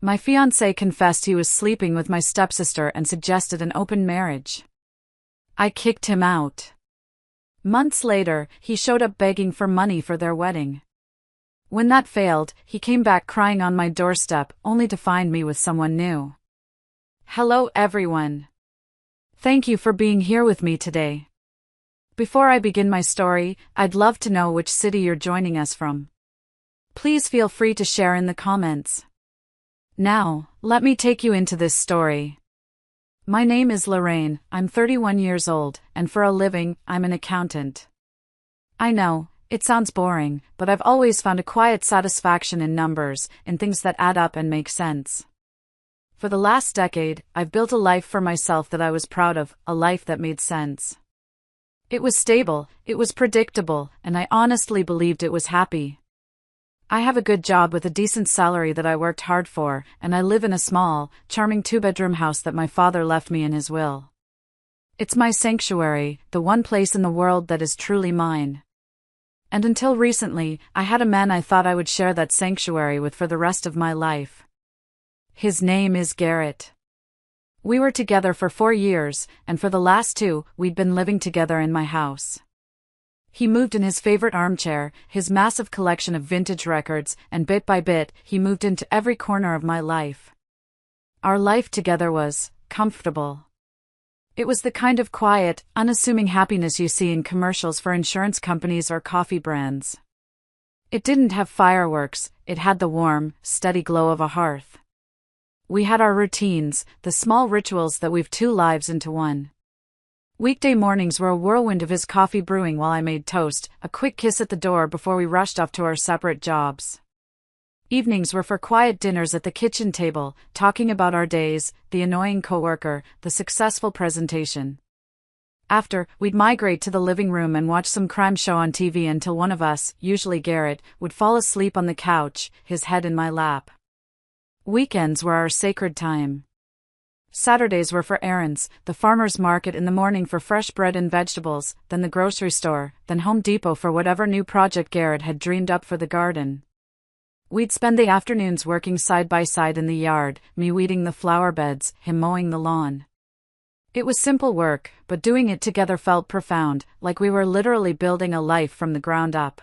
My fiancé confessed he was sleeping with my stepsister and suggested an open marriage. I kicked him out. Months later, he showed up begging for money for their wedding. When that failed, he came back crying on my doorstep, only to find me with someone new. Hello everyone. Thank you for being here with me today. Before I begin my story, I'd love to know which city you're joining us from. Please feel free to share in the comments. Now, let me take you into this story. My name is Lorraine, I'm 31 years old, and for a living, I'm an accountant. I know, it sounds boring, but I've always found a quiet satisfaction in numbers, in things that add up and make sense. For the last decade, I've built a life for myself that I was proud of, a life that made sense. It was stable, it was predictable, and I honestly believed it was happy. I have a good job with a decent salary that I worked hard for, and I live in a small, charming two-bedroom house that my father left me in his will. It's my sanctuary, the one place in the world that is truly mine. And until recently, I had a man I thought I would share that sanctuary with for the rest of my life. His name is Garrett. We were together for 4 years, and for the last 2, we'd been living together in my house. He moved in his favorite armchair, his massive collection of vintage records, and bit by bit, he moved into every corner of my life. Our life together was comfortable. It was the kind of quiet, unassuming happiness you see in commercials for insurance companies or coffee brands. It didn't have fireworks, it had the warm, steady glow of a hearth. We had our routines, the small rituals that weave 2 lives into one. Weekday mornings were a whirlwind of his coffee brewing while I made toast, a quick kiss at the door before we rushed off to our separate jobs. Evenings were for quiet dinners at the kitchen table, talking about our days, the annoying coworker, the successful presentation. After, we'd migrate to the living room and watch some crime show on TV until one of us, usually Garrett, would fall asleep on the couch, his head in my lap. Weekends were our sacred time. Saturdays were for errands, the farmer's market in the morning for fresh bread and vegetables, then the grocery store, then Home Depot for whatever new project Garrett had dreamed up for the garden. We'd spend the afternoons working side by side in the yard, me weeding the flower beds, him mowing the lawn. It was simple work, but doing it together felt profound, like we were literally building a life from the ground up.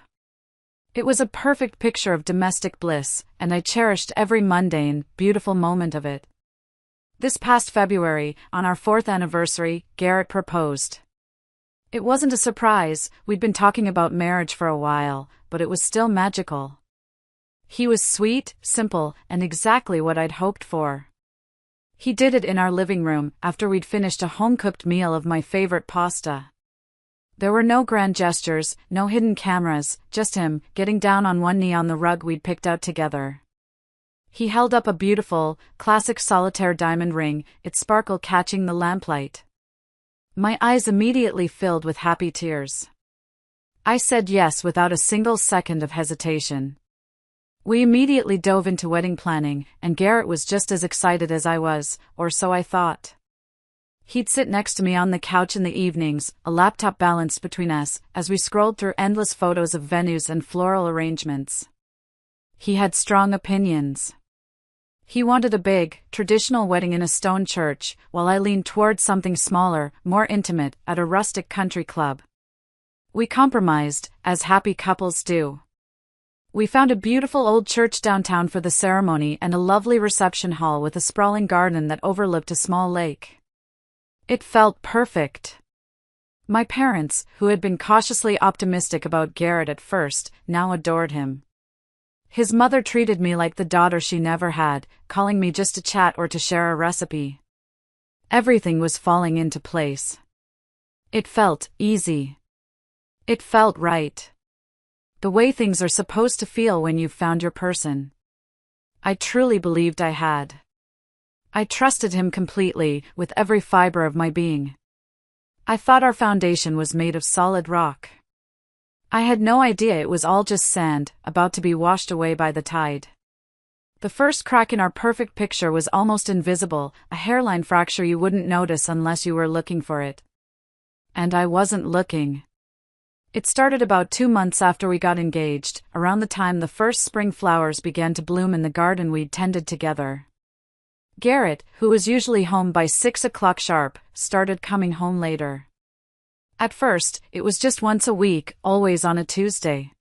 It was a perfect picture of domestic bliss, and I cherished every mundane, beautiful moment of it. This past February, on our 4th anniversary, Garrett proposed. It wasn't a surprise, we'd been talking about marriage for a while, but it was still magical. He was sweet, simple, and exactly what I'd hoped for. He did it in our living room, after we'd finished a home-cooked meal of my favorite pasta. There were no grand gestures, no hidden cameras, just him, getting down on one knee on the rug we'd picked out together. He held up a beautiful, classic solitaire diamond ring, its sparkle catching the lamplight. My eyes immediately filled with happy tears. I said yes without a single second of hesitation. We immediately dove into wedding planning, and Garrett was just as excited as I was, or so I thought. He'd sit next to me on the couch in the evenings, a laptop balanced between us, as we scrolled through endless photos of venues and floral arrangements. He had strong opinions. He wanted a big, traditional wedding in a stone church, while I leaned towards something smaller, more intimate, at a rustic country club. We compromised, as happy couples do. We found a beautiful old church downtown for the ceremony and a lovely reception hall with a sprawling garden that overlooked a small lake. It felt perfect. My parents, who had been cautiously optimistic about Garrett at first, now adored him. His mother treated me like the daughter she never had, calling me just to chat or to share a recipe. Everything was falling into place. It felt easy. It felt right. The way things are supposed to feel when you've found your person. I truly believed I had. I trusted him completely, with every fiber of my being. I thought our foundation was made of solid rock. I had no idea it was all just sand, about to be washed away by the tide. The first crack in our perfect picture was almost invisible, a hairline fracture you wouldn't notice unless you were looking for it. And I wasn't looking. It started about 2 months after we got engaged, around the time the first spring flowers began to bloom in the garden we'd tended together. Garrett, who was usually home by 6 o'clock sharp, started coming home later. At first, it was just once a week, always on a Tuesday.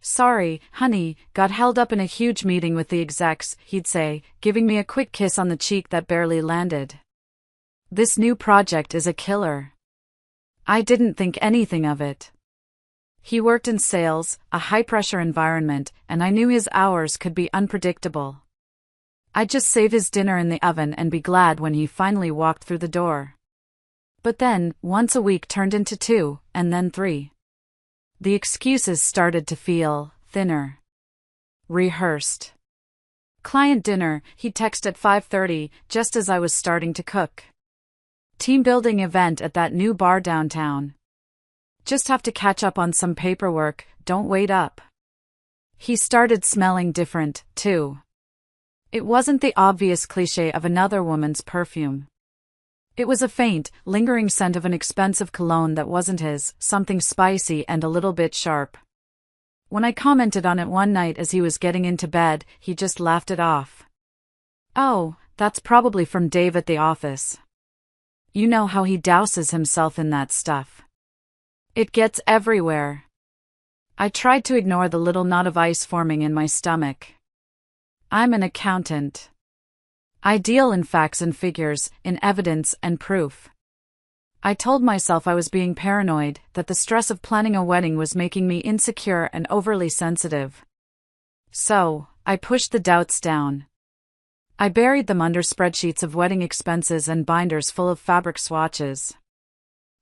"Sorry, honey, got held up in a huge meeting with the execs," he'd say, giving me a quick kiss on the cheek that barely landed. "This new project is a killer." I didn't think anything of it. He worked in sales, a high-pressure environment, and I knew his hours could be unpredictable. I'd just save his dinner in the oven and be glad when he finally walked through the door. But then, once a week turned into 2, and then 3. The excuses started to feel thinner. Rehearsed. Client dinner, he'd text at 5:30, just as I was starting to cook. Team building event at that new bar downtown. Just have to catch up on some paperwork, don't wait up. He started smelling different, too. It wasn't the obvious cliché of another woman's perfume. It was a faint, lingering scent of an expensive cologne that wasn't his, something spicy and a little bit sharp. When I commented on it one night as he was getting into bed, he just laughed it off. "Oh, that's probably from Dave at the office. You know how he douses himself in that stuff. It gets everywhere." I tried to ignore the little knot of ice forming in my stomach. I'm an accountant. I deal in facts and figures, in evidence and proof. I told myself I was being paranoid, that the stress of planning a wedding was making me insecure and overly sensitive. So, I pushed the doubts down. I buried them under spreadsheets of wedding expenses and binders full of fabric swatches.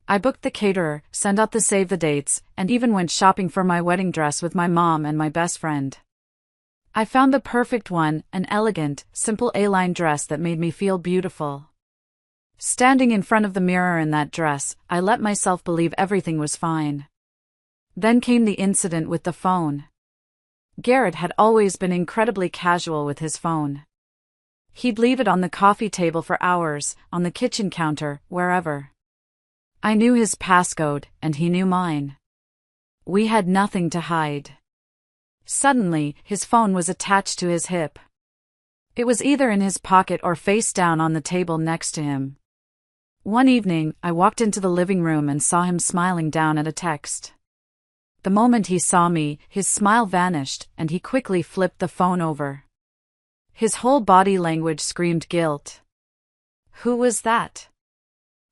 I booked the caterer, sent out the save the dates, and even went shopping for my wedding dress with my mom and my best friend. I found the perfect one, an elegant, simple A-line dress that made me feel beautiful. Standing in front of the mirror in that dress, I let myself believe everything was fine. Then came the incident with the phone. Garrett had always been incredibly casual with his phone. He'd leave it on the coffee table for hours, on the kitchen counter, wherever. I knew his passcode, and he knew mine. We had nothing to hide. Suddenly, his phone was attached to his hip. It was either in his pocket or face down on the table next to him. One evening, I walked into the living room and saw him smiling down at a text. The moment he saw me, his smile vanished, and he quickly flipped the phone over. His whole body language screamed guilt. "Who was that?"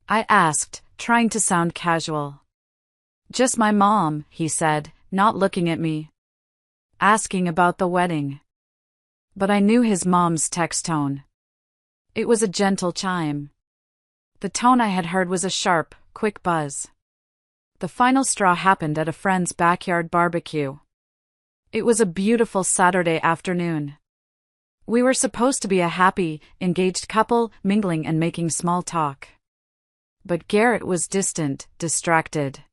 I asked, trying to sound casual. "Just my mom," he said, not looking at me. "Asking about the wedding." But I knew his mom's text tone. It was a gentle chime. The tone I had heard was a sharp, quick buzz. The final straw happened at a friend's backyard barbecue. It was a beautiful Saturday afternoon. We were supposed to be a happy, engaged couple, mingling and making small talk. But Garrett was distant, distracted.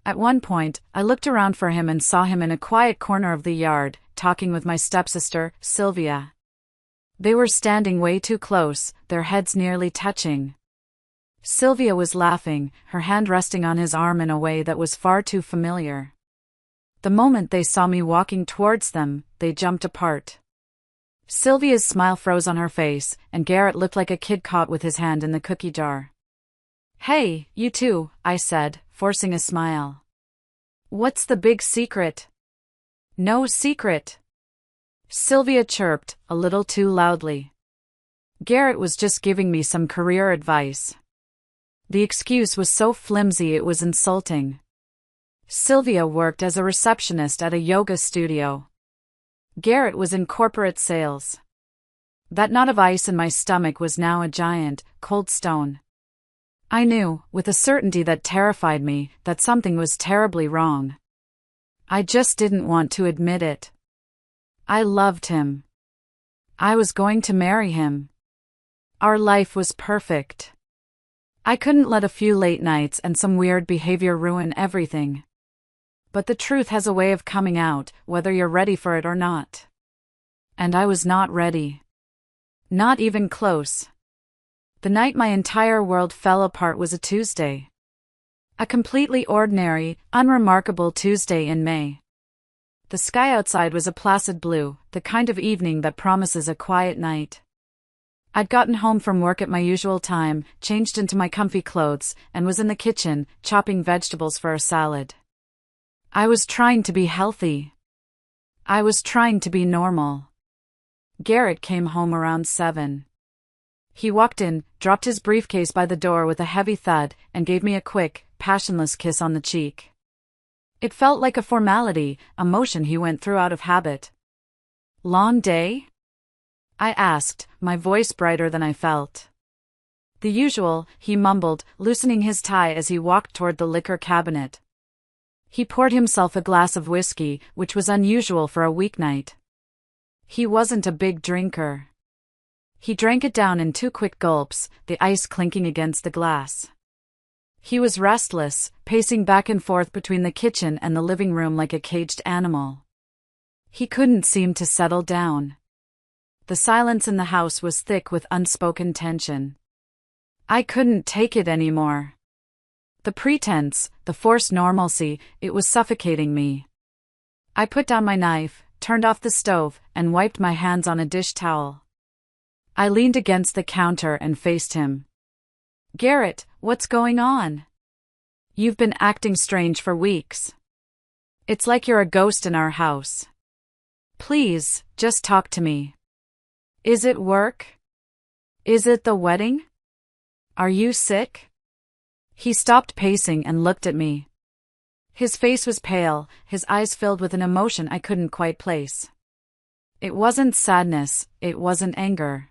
At one point, I looked around for him and saw him in a quiet corner of the yard, talking with my stepsister, Sylvia. They were standing way too close, their heads nearly touching. Sylvia was laughing, her hand resting on his arm in a way that was far too familiar. The moment they saw me walking towards them, they jumped apart. Sylvia's smile froze on her face, and Garrett looked like a kid caught with his hand in the cookie jar. "Hey, you two," I said, forcing a smile. "What's the big secret?" "No secret," Sylvia chirped, a little too loudly. Garrett was just giving me some career advice. The excuse was so flimsy it was insulting. Sylvia worked as a receptionist at a yoga studio. Garrett was in corporate sales. That knot of ice in my stomach was now a giant, cold stone. I knew, with a certainty that terrified me, that something was terribly wrong. I just didn't want to admit it. I loved him. I was going to marry him. Our life was perfect. I couldn't let a few late nights and some weird behavior ruin everything. But the truth has a way of coming out, whether you're ready for it or not. And I was not ready. Not even close. The night my entire world fell apart was a Tuesday. A completely ordinary, unremarkable Tuesday in May. The sky outside was a placid blue, the kind of evening that promises a quiet night. I'd gotten home from work at my usual time, changed into my comfy clothes, and was in the kitchen, chopping vegetables for a salad. I was trying to be healthy. I was trying to be normal. Garrett came home around 7. He walked in, dropped his briefcase by the door with a heavy thud, and gave me a quick, passionless kiss on the cheek. It felt like a formality, a motion he went through out of habit. "Long day?" I asked, my voice brighter than I felt. "The usual," he mumbled, loosening his tie as he walked toward the liquor cabinet. He poured himself a glass of whiskey, which was unusual for a weeknight. He wasn't a big drinker. He drank it down in 2 quick gulps, the ice clinking against the glass. He was restless, pacing back and forth between the kitchen and the living room like a caged animal. He couldn't seem to settle down. The silence in the house was thick with unspoken tension. I couldn't take it anymore. The pretense, the forced normalcy, it was suffocating me. I put down my knife, turned off the stove, and wiped my hands on a dish towel. I leaned against the counter and faced him. "Garrett, what's going on? You've been acting strange for weeks. It's like you're a ghost in our house. Please, just talk to me. Is it work? Is it the wedding? Are you sick?" He stopped pacing and looked at me. His face was pale, his eyes filled with an emotion I couldn't quite place. It wasn't sadness, it wasn't anger.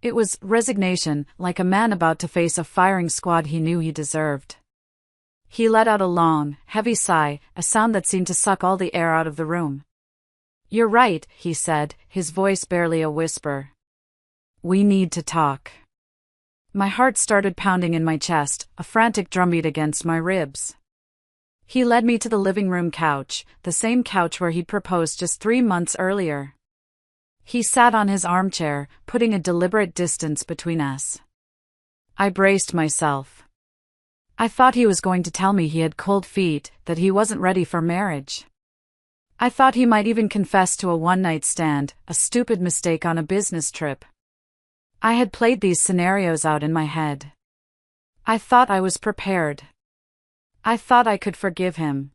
It was resignation, like a man about to face a firing squad he knew he deserved. He let out a long, heavy sigh, a sound that seemed to suck all the air out of the room. "You're right," he said, his voice barely a whisper. "We need to talk." My heart started pounding in my chest, a frantic drumbeat against my ribs. He led me to the living room couch, the same couch where he'd proposed just 3 months earlier. He sat on his armchair, putting a deliberate distance between us. I braced myself. I thought he was going to tell me he had cold feet, that he wasn't ready for marriage. I thought he might even confess to a one-night stand, a stupid mistake on a business trip. I had played these scenarios out in my head. I thought I was prepared. I thought I could forgive him.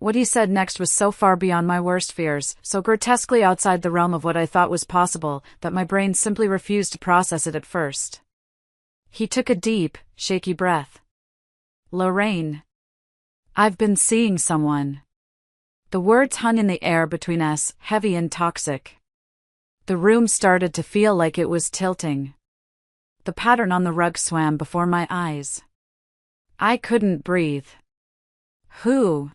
What he said next was so far beyond my worst fears, so grotesquely outside the realm of what I thought was possible, that my brain simply refused to process it at first. He took a deep, shaky breath. "Lorraine. I've been seeing someone." The words hung in the air between us, heavy and toxic. The room started to feel like it was tilting. The pattern on the rug swam before my eyes. I couldn't breathe. "Who?"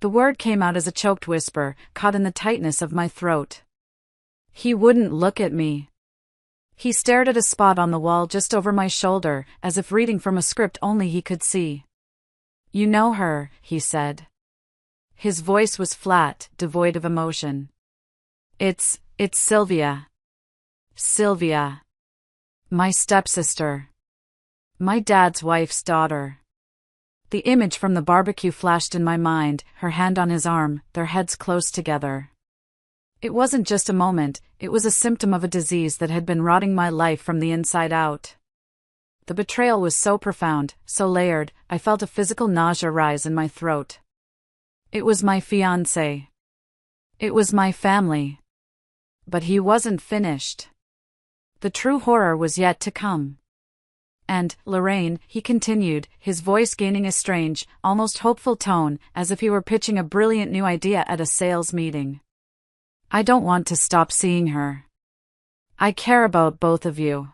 The word came out as a choked whisper, caught in the tightness of my throat. He wouldn't look at me. He stared at a spot on the wall just over my shoulder, as if reading from a script only he could see. "You know her," he said. His voice was flat, devoid of emotion. It's Sylvia. Sylvia. My stepsister. My dad's wife's daughter." The image from the barbecue flashed in my mind, her hand on his arm, their heads close together. It wasn't just a moment, it was a symptom of a disease that had been rotting my life from the inside out. The betrayal was so profound, so layered, I felt a physical nausea rise in my throat. It was my fiancé. It was my family. But he wasn't finished. The true horror was yet to come. "And, Lorraine," he continued, his voice gaining a strange, almost hopeful tone, as if he were pitching a brilliant new idea at a sales meeting. "I don't want to stop seeing her. I care about both of you."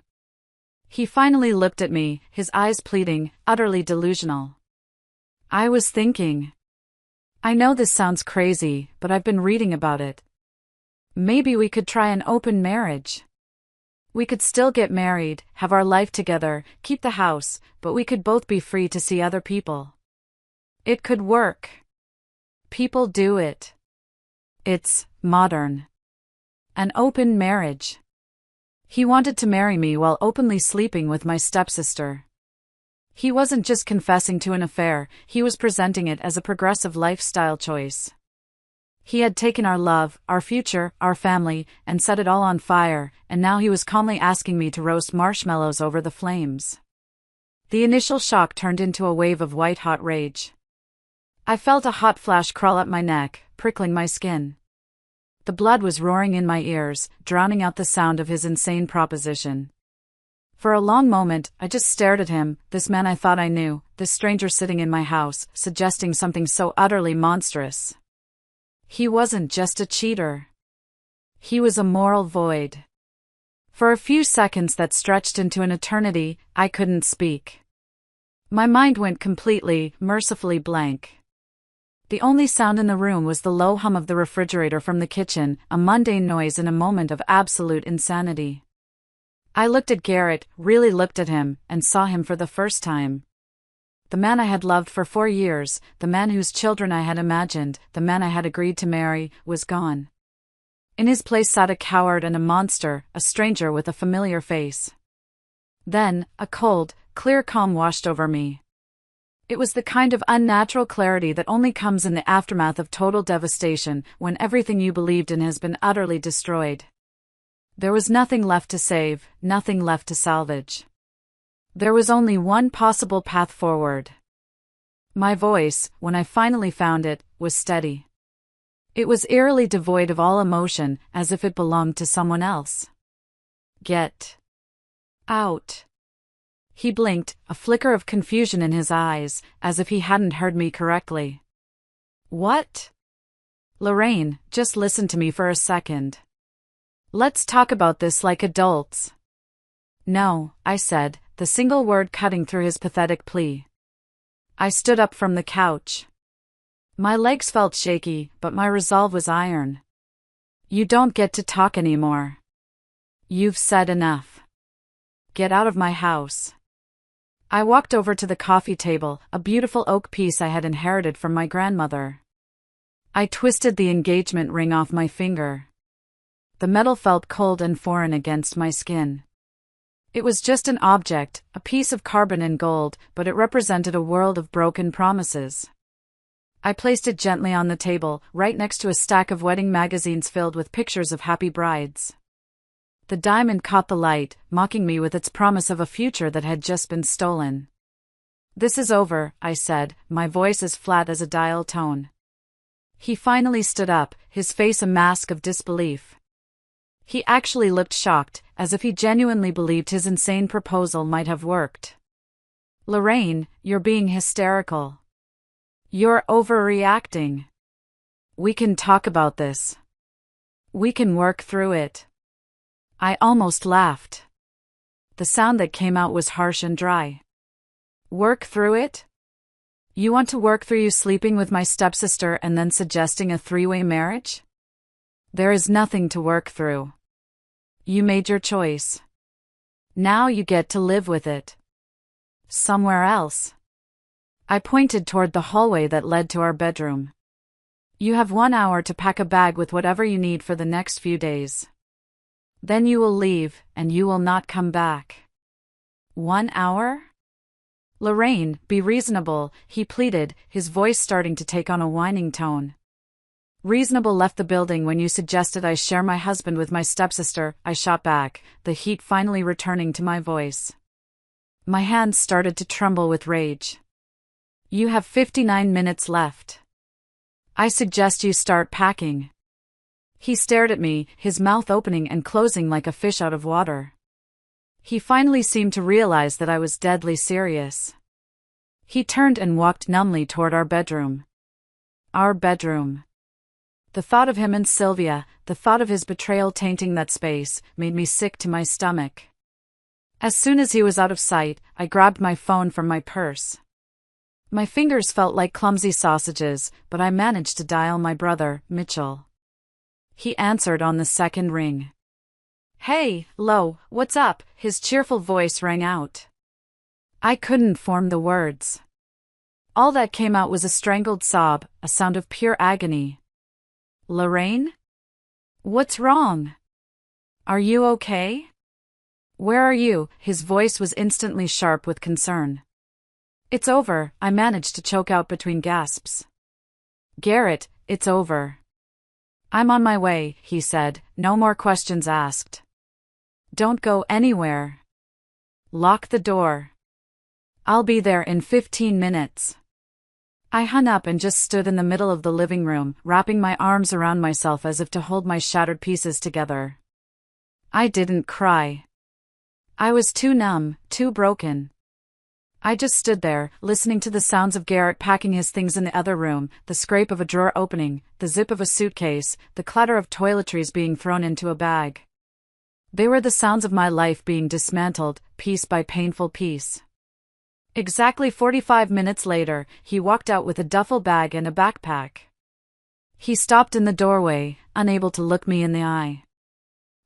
He finally looked at me, his eyes pleading, utterly delusional. I was thinking. I know this sounds crazy, but I've been reading about it. Maybe we could try an open marriage. We could still get married, have our life together, keep the house, but we could both be free to see other people. It could work. People do it. It's modern. An open marriage. He wanted to marry me while openly sleeping with my stepsister. He wasn't just confessing to an affair, he was presenting it as a progressive lifestyle choice. He had taken our love, our future, our family, and set it all on fire, and now he was calmly asking me to roast marshmallows over the flames. The initial shock turned into a wave of white-hot rage. I felt a hot flash crawl up my neck, prickling my skin. The blood was roaring in my ears, drowning out the sound of his insane proposition. For a long moment, I just stared at him, this man I thought I knew, this stranger sitting in my house, suggesting something so utterly monstrous. He wasn't just a cheater. He was a moral void. For a few seconds that stretched into an eternity, I couldn't speak. My mind went completely, mercifully blank. The only sound in the room was the low hum of the refrigerator from the kitchen, a mundane noise in a moment of absolute insanity. I looked at Garrett, really looked at him, and saw him for the first time. The man I had loved for 4 years, the man whose children I had imagined, the man I had agreed to marry, was gone. In his place sat a coward and a monster, a stranger with a familiar face. Then, a cold, clear calm washed over me. It was the kind of unnatural clarity that only comes in the aftermath of total devastation, when everything you believed in has been utterly destroyed. There was nothing left to save, nothing left to salvage. There was only one possible path forward. My voice, when I finally found it, was steady. It was eerily devoid of all emotion, as if it belonged to someone else. Get out. He blinked, a flicker of confusion in his eyes, as if he hadn't heard me correctly. What? Lorraine, just listen to me for a second. Let's talk about this like adults. No, I said, the single word cutting through his pathetic plea. I stood up from the couch. My legs felt shaky, but my resolve was iron. You don't get to talk anymore. You've said enough. Get out of my house. I walked over to the coffee table, a beautiful oak piece I had inherited from my grandmother. I twisted the engagement ring off my finger. The metal felt cold and foreign against my skin. It was just an object, a piece of carbon and gold, but it represented a world of broken promises. I placed it gently on the table, right next to a stack of wedding magazines filled with pictures of happy brides. The diamond caught the light, mocking me with its promise of a future that had just been stolen. This is over, I said, my voice as flat as a dial tone. He finally stood up, his face a mask of disbelief. He actually looked shocked, as if he genuinely believed his insane proposal might have worked. Lorraine, you're being hysterical. You're overreacting. We can talk about this. We can work through it. I almost laughed. The sound that came out was harsh and dry. Work through it? You want to work through you sleeping with my stepsister and then suggesting a 3-way marriage? There is nothing to work through. You made your choice. Now you get to live with it. Somewhere else. I pointed toward the hallway that led to our bedroom. You have 1 hour to pack a bag with whatever you need for the next few days. Then you will leave, and you will not come back. 1 hour? Lorraine, be reasonable, he pleaded, his voice starting to take on a whining tone. Reasonable left the building when you suggested I share my husband with my stepsister, I shot back, the heat finally returning to my voice. My hands started to tremble with rage. You have 59 minutes left. I suggest you start packing. He stared at me, his mouth opening and closing like a fish out of water. He finally seemed to realize that I was deadly serious. He turned and walked numbly toward our bedroom. Our bedroom. The thought of him and Sylvia, the thought of his betrayal tainting that space, made me sick to my stomach. As soon as he was out of sight, I grabbed my phone from my purse. My fingers felt like clumsy sausages, but I managed to dial my brother, Mitchell. He answered on the second ring. Hey, Lo, what's up? His cheerful voice rang out. I couldn't form the words. All that came out was a strangled sob, a sound of pure agony. Lorraine? What's wrong? Are you okay? Where are you? His voice was instantly sharp with concern. It's over, I managed to choke out between gasps. Garrett, it's over. I'm on my way, he said, no more questions asked. Don't go anywhere. Lock the door. I'll be there in 15 minutes. I hung up and just stood in the middle of the living room, wrapping my arms around myself as if to hold my shattered pieces together. I didn't cry. I was too numb, too broken. I just stood there, listening to the sounds of Garrett packing his things in the other room, the scrape of a drawer opening, the zip of a suitcase, the clatter of toiletries being thrown into a bag. They were the sounds of my life being dismantled, piece by painful piece. Exactly 45 minutes later, he walked out with a duffel bag and a backpack. He stopped in the doorway, unable to look me in the eye.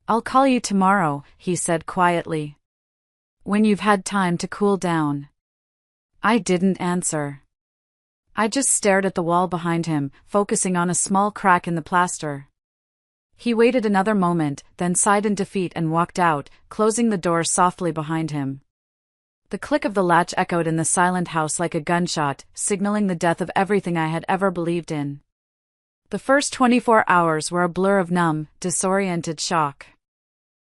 I'll call you tomorrow, he said quietly. When you've had time to cool down. I didn't answer. I just stared at the wall behind him, focusing on a small crack in the plaster. He waited another moment, then sighed in defeat and walked out, closing the door softly behind him. The click of the latch echoed in the silent house like a gunshot, signaling the death of everything I had ever believed in. The first 24 hours were a blur of numb, disoriented shock.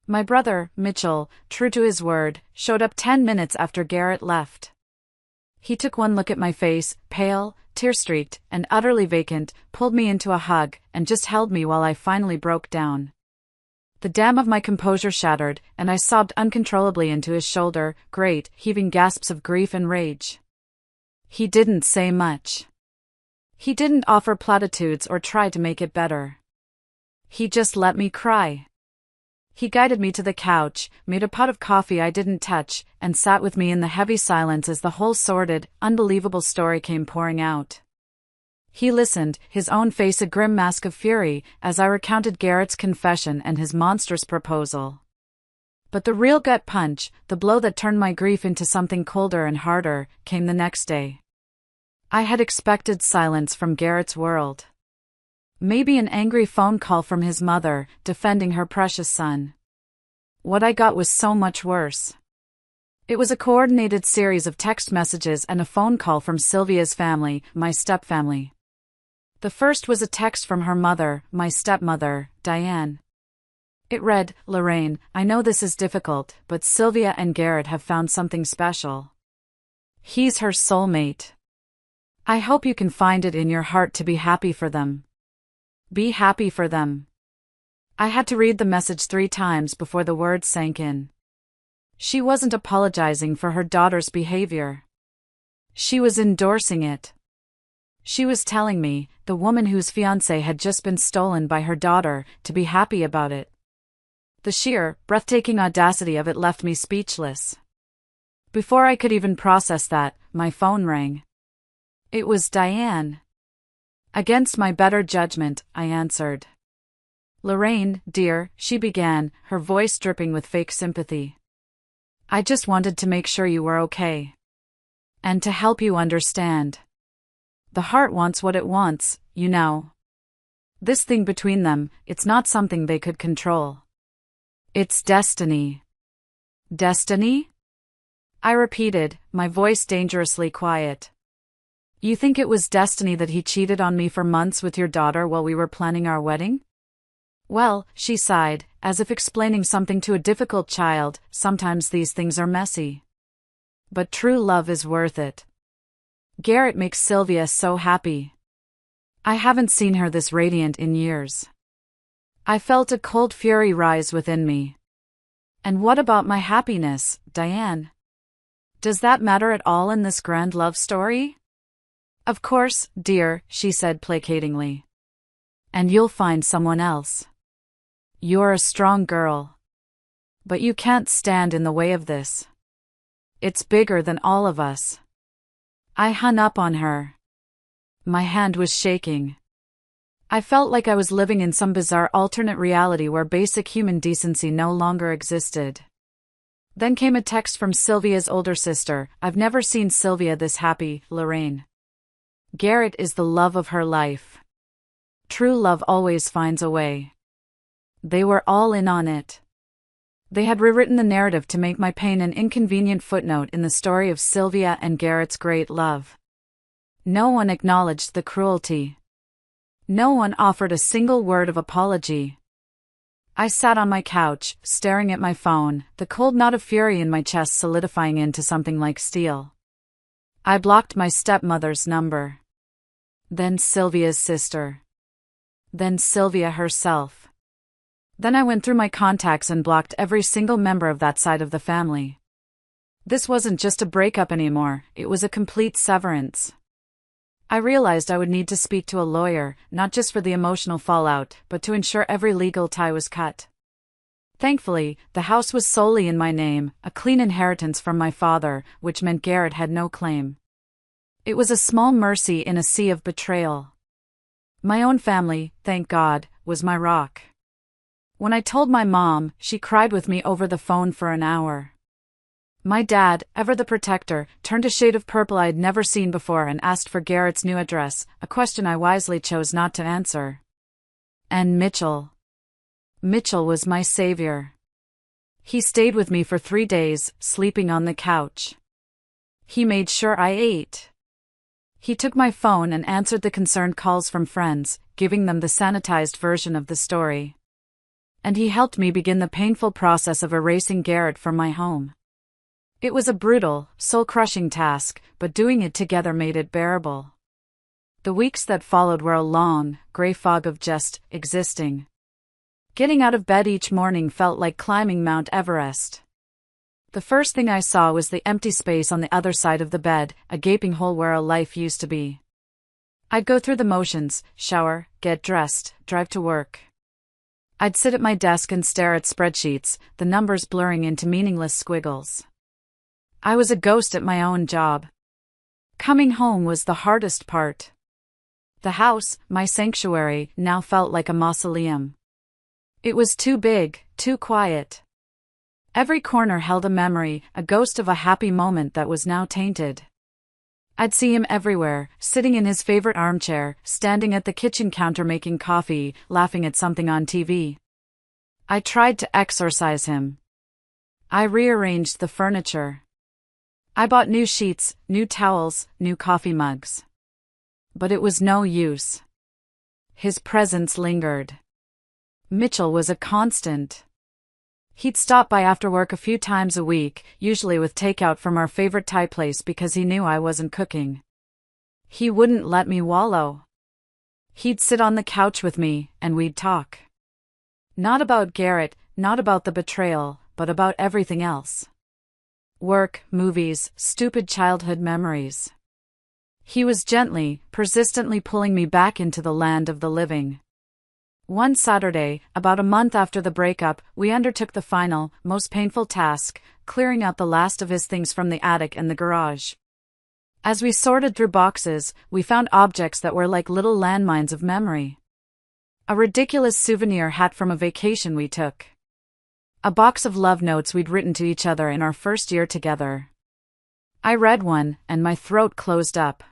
My brother, Mitchell, true to his word, showed up 10 minutes after Garrett left. He took one look at my face, pale, tear-streaked, and utterly vacant, pulled me into a hug, and just held me while I finally broke down. The dam of my composure shattered, and I sobbed uncontrollably into his shoulder, great, heaving gasps of grief and rage. He didn't say much. He didn't offer platitudes or try to make it better. He just let me cry. He guided me to the couch, made a pot of coffee I didn't touch, and sat with me in the heavy silence as the whole sordid, unbelievable story came pouring out. He listened, his own face a grim mask of fury, as I recounted Garrett's confession and his monstrous proposal. But the real gut punch, the blow that turned my grief into something colder and harder, came the next day. I had expected silence from Garrett's world. Maybe an angry phone call from his mother, defending her precious son. What I got was so much worse. It was a coordinated series of text messages and a phone call from Sylvia's family, my stepfamily. The first was a text from her mother, my stepmother, Diane. It read, "Lorraine, I know this is difficult, but Sylvia and Garrett have found something special. He's her soulmate. I hope you can find it in your heart to be happy for them. Be happy for them." I had to read the message 3 times before the words sank in. She wasn't apologizing for her daughter's behavior. She was endorsing it. She was telling me, the woman whose fiancé had just been stolen by her daughter, to be happy about it. The sheer, breathtaking audacity of it left me speechless. Before I could even process that, my phone rang. It was Diane. Against my better judgment, I answered. "Lorraine, dear," she began, her voice dripping with fake sympathy. "I just wanted to make sure you were okay. And to help you understand. The heart wants what it wants, you know. This thing between them, it's not something they could control. It's destiny." "Destiny?" I repeated, my voice dangerously quiet. "You think it was destiny that he cheated on me for months with your daughter while we were planning our wedding?" "Well," she sighed, as if explaining something to a difficult child, "sometimes these things are messy. But true love is worth it. Garrett makes Sylvia so happy. I haven't seen her this radiant in years." I felt a cold fury rise within me. "And what about my happiness, Diane? Does that matter at all in this grand love story?" "Of course, dear," she said placatingly. "And you'll find someone else. You're a strong girl. But you can't stand in the way of this. It's bigger than all of us." I hung up on her. My hand was shaking. I felt like I was living in some bizarre alternate reality where basic human decency no longer existed. Then came a text from Sylvia's older sister. "I've never seen Sylvia this happy, Lorraine. Garrett is the love of her life. True love always finds a way." They were all in on it. They had rewritten the narrative to make my pain an inconvenient footnote in the story of Sylvia and Garrett's great love. No one acknowledged the cruelty. No one offered a single word of apology. I sat on my couch, staring at my phone, the cold knot of fury in my chest solidifying into something like steel. I blocked my stepmother's number. Then Sylvia's sister. Then Sylvia herself. Then I went through my contacts and blocked every single member of that side of the family. This wasn't just a breakup anymore, it was a complete severance. I realized I would need to speak to a lawyer, not just for the emotional fallout, but to ensure every legal tie was cut. Thankfully, the house was solely in my name, a clean inheritance from my father, which meant Garrett had no claim. It was a small mercy in a sea of betrayal. My own family, thank God, was my rock. When I told my mom, she cried with me over the phone for an hour. My dad, ever the protector, turned a shade of purple I'd never seen before and asked for Garrett's new address, a question I wisely chose not to answer. And Mitchell. Mitchell was my savior. He stayed with me for 3 days, sleeping on the couch. He made sure I ate. He took my phone and answered the concerned calls from friends, giving them the sanitized version of the story. And he helped me begin the painful process of erasing Garrett from my home. It was a brutal, soul-crushing task, but doing it together made it bearable. The weeks that followed were a long, gray fog of just existing. Getting out of bed each morning felt like climbing Mount Everest. The first thing I saw was the empty space on the other side of the bed, a gaping hole where a life used to be. I'd go through the motions, shower, get dressed, drive to work. I'd sit at my desk and stare at spreadsheets, the numbers blurring into meaningless squiggles. I was a ghost at my own job. Coming home was the hardest part. The house, my sanctuary, now felt like a mausoleum. It was too big, too quiet. Every corner held a memory, a ghost of a happy moment that was now tainted. I'd see him everywhere, sitting in his favorite armchair, standing at the kitchen counter making coffee, laughing at something on TV. I tried to exorcise him. I rearranged the furniture. I bought new sheets, new towels, new coffee mugs. But it was no use. His presence lingered. Mitchell was a constant. He'd stop by after work a few times a week, usually with takeout from our favorite Thai place because he knew I wasn't cooking. He wouldn't let me wallow. He'd sit on the couch with me, and we'd talk. Not about Garrett, not about the betrayal, but about everything else. Work, movies, stupid childhood memories. He was gently, persistently pulling me back into the land of the living. One Saturday, about a month after the breakup, we undertook the final, most painful task, clearing out the last of his things from the attic and the garage. As we sorted through boxes, we found objects that were like little landmines of memory. A ridiculous souvenir hat from a vacation we took. A box of love notes we'd written to each other in our first year together. I read one, and my throat closed up.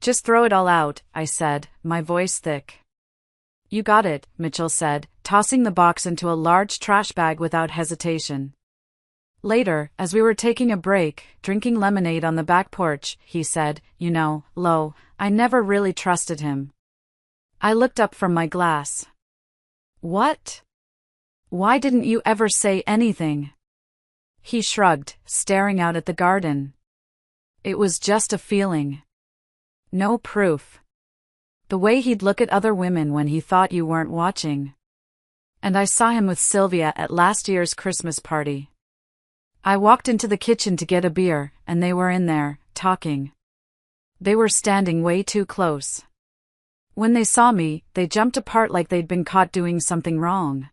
"Just throw it all out," I said, my voice thick. "You got it," Mitchell said, tossing the box into a large trash bag without hesitation. Later, as we were taking a break, drinking lemonade on the back porch, he said, "You know, Lo, I never really trusted him." I looked up from my glass. "What? Why didn't you ever say anything?" He shrugged, staring out at the garden. "It was just a feeling. No proof. The way he'd look at other women when he thought you weren't watching. And I saw him with Sylvia at last year's Christmas party. I walked into the kitchen to get a beer, and they were in there, talking. They were standing way too close. When they saw me, they jumped apart like they'd been caught doing something wrong.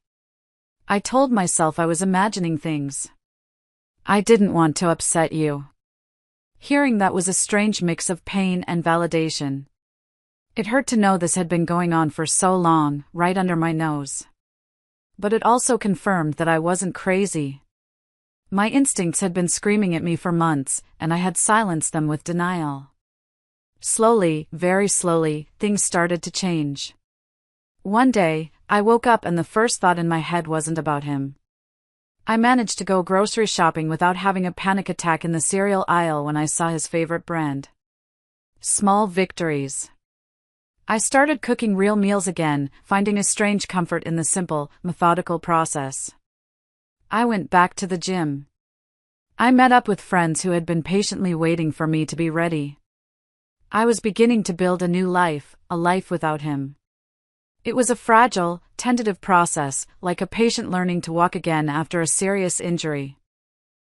I told myself I was imagining things. I didn't want to upset you." Hearing that was a strange mix of pain and validation. It hurt to know this had been going on for so long, right under my nose. But it also confirmed that I wasn't crazy. My instincts had been screaming at me for months, and I had silenced them with denial. Slowly, very slowly, things started to change. One day, I woke up and the first thought in my head wasn't about him. I managed to go grocery shopping without having a panic attack in the cereal aisle when I saw his favorite brand. Small victories. I started cooking real meals again, finding a strange comfort in the simple, methodical process. I went back to the gym. I met up with friends who had been patiently waiting for me to be ready. I was beginning to build a new life, a life without him. It was a fragile, tentative process, like a patient learning to walk again after a serious injury.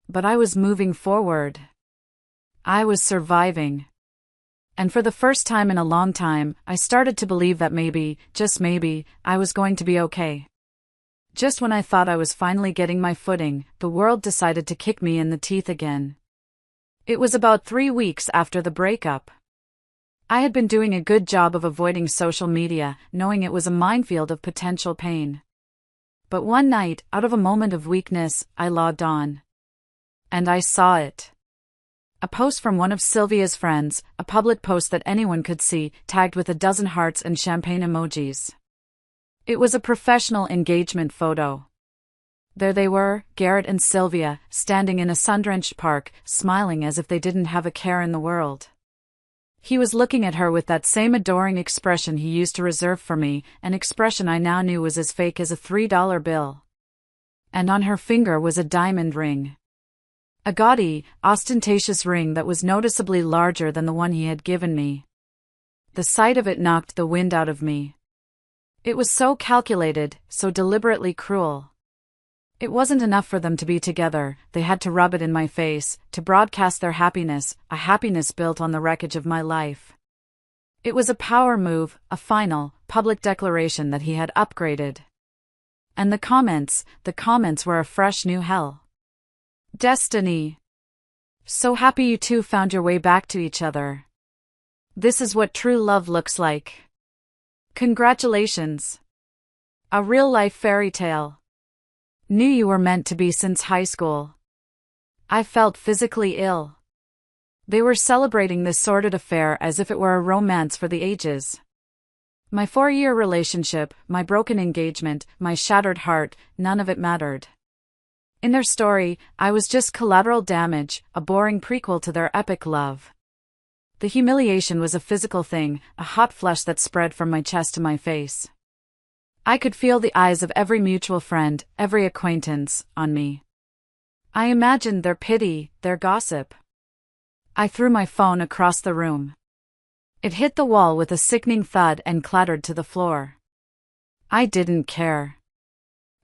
But I was moving forward. I was surviving. And for the first time in a long time, I started to believe that maybe, just maybe, I was going to be okay. Just when I thought I was finally getting my footing, the world decided to kick me in the teeth again. It was about 3 weeks after the breakup. I had been doing a good job of avoiding social media, knowing it was a minefield of potential pain. But one night, out of a moment of weakness, I logged on. And I saw it. A post from one of Sylvia's friends, a public post that anyone could see, tagged with a dozen hearts and champagne emojis. It was a professional engagement photo. There they were, Garrett and Sylvia, standing in a sun-drenched park, smiling as if they didn't have a care in the world. He was looking at her with that same adoring expression he used to reserve for me, an expression I now knew was as fake as a $3 bill. And on her finger was a diamond ring. A gaudy, ostentatious ring that was noticeably larger than the one he had given me. The sight of it knocked the wind out of me. It was so calculated, so deliberately cruel. It wasn't enough for them to be together, they had to rub it in my face, to broadcast their happiness, a happiness built on the wreckage of my life. It was a power move, a final, public declaration that he had upgraded. And the comments were a fresh new hell. Destiny. So happy you two found your way back to each other. This is what true love looks like. Congratulations. A real-life fairy tale. Knew you were meant to be since high school. I felt physically ill. They were celebrating this sordid affair as if it were a romance for the ages. My 4-year relationship, my broken engagement, my shattered heart, none of it mattered. In their story, I was just collateral damage, a boring prequel to their epic love. The humiliation was a physical thing, a hot flush that spread from my chest to my face. I could feel the eyes of every mutual friend, every acquaintance, on me. I imagined their pity, their gossip. I threw my phone across the room. It hit the wall with a sickening thud and clattered to the floor. I didn't care.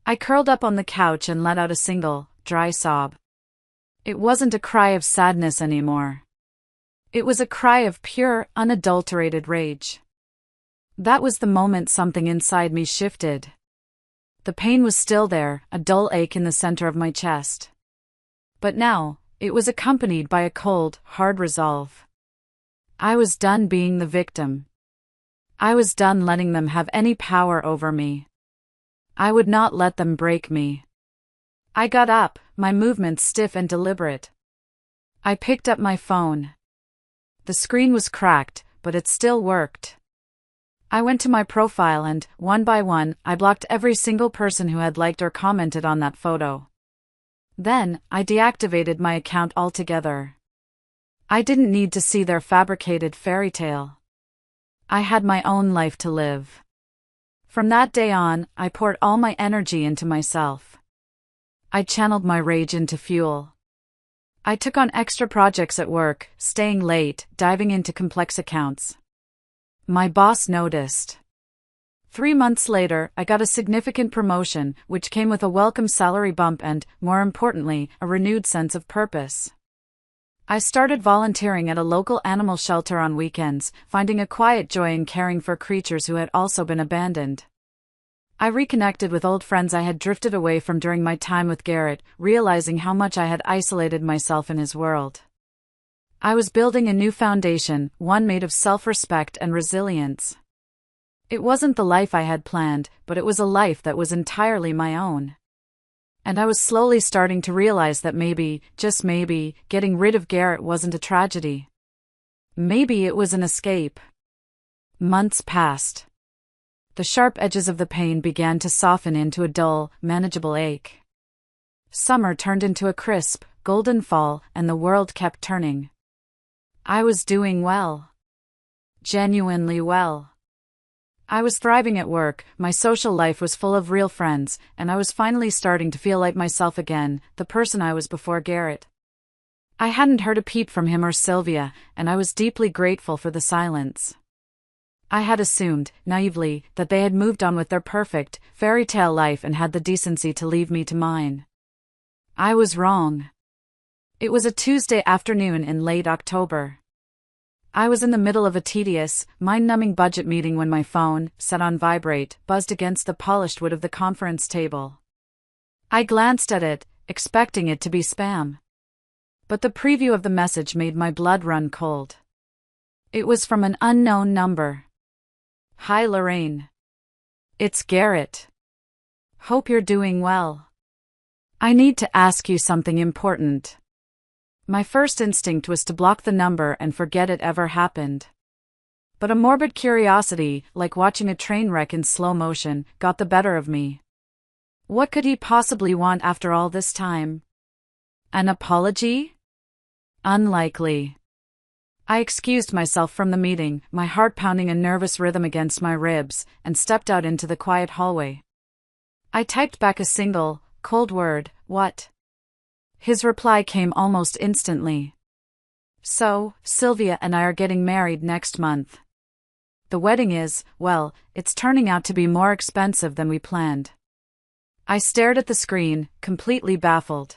I curled up on the couch and let out a single, dry sob. It wasn't a cry of sadness anymore. It was a cry of pure, unadulterated rage. That was the moment something inside me shifted. The pain was still there, a dull ache in the center of my chest. But now, it was accompanied by a cold, hard resolve. I was done being the victim. I was done letting them have any power over me. I would not let them break me. I got up, my movements stiff and deliberate. I picked up my phone. The screen was cracked, but it still worked. I went to my profile and, one by one, I blocked every single person who had liked or commented on that photo. Then, I deactivated my account altogether. I didn't need to see their fabricated fairy tale. I had my own life to live. From that day on, I poured all my energy into myself. I channeled my rage into fuel. I took on extra projects at work, staying late, diving into complex accounts. My boss noticed. 3 months later, I got a significant promotion, which came with a welcome salary bump and, more importantly, a renewed sense of purpose. I started volunteering at a local animal shelter on weekends, finding a quiet joy in caring for creatures who had also been abandoned. I reconnected with old friends I had drifted away from during my time with Garrett, realizing how much I had isolated myself in his world. I was building a new foundation, one made of self-respect and resilience. It wasn't the life I had planned, but it was a life that was entirely my own. And I was slowly starting to realize that maybe, just maybe, getting rid of Garrett wasn't a tragedy. Maybe it was an escape. Months passed. The sharp edges of the pain began to soften into a dull, manageable ache. Summer turned into a crisp, golden fall, and the world kept turning. I was doing well. Genuinely well. I was thriving at work, my social life was full of real friends, and I was finally starting to feel like myself again, the person I was before Garrett. I hadn't heard a peep from him or Sylvia, and I was deeply grateful for the silence. I had assumed, naively, that they had moved on with their perfect, fairy tale life and had the decency to leave me to mine. I was wrong. It was a Tuesday afternoon in late October. I was in the middle of a tedious, mind-numbing budget meeting when my phone, set on vibrate, buzzed against the polished wood of the conference table. I glanced at it, expecting it to be spam. But the preview of the message made my blood run cold. It was from an unknown number. Hi Lorraine. It's Garrett. Hope you're doing well. I need to ask you something important. My first instinct was to block the number and forget it ever happened. But a morbid curiosity, like watching a train wreck in slow motion, got the better of me. What could he possibly want after all this time? An apology? Unlikely. I excused myself from the meeting, my heart pounding a nervous rhythm against my ribs, and stepped out into the quiet hallway. I typed back a single, cold word, "What?" His reply came almost instantly. So, Sylvia and I are getting married next month. The wedding is, well, it's turning out to be more expensive than we planned. I stared at the screen, completely baffled.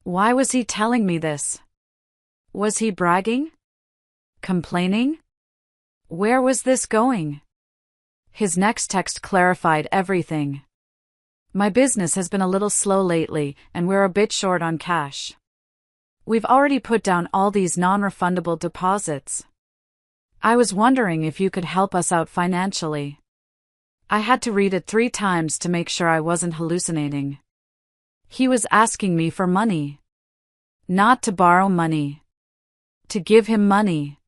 Why was he telling me this? Was he bragging? Complaining? Where was this going? His next text clarified everything. My business has been a little slow lately, and we're a bit short on cash. We've already put down all these non-refundable deposits. I was wondering if you could help us out financially. I had to read it 3 times to make sure I wasn't hallucinating. He was asking me for money. Not to borrow money. To give him money.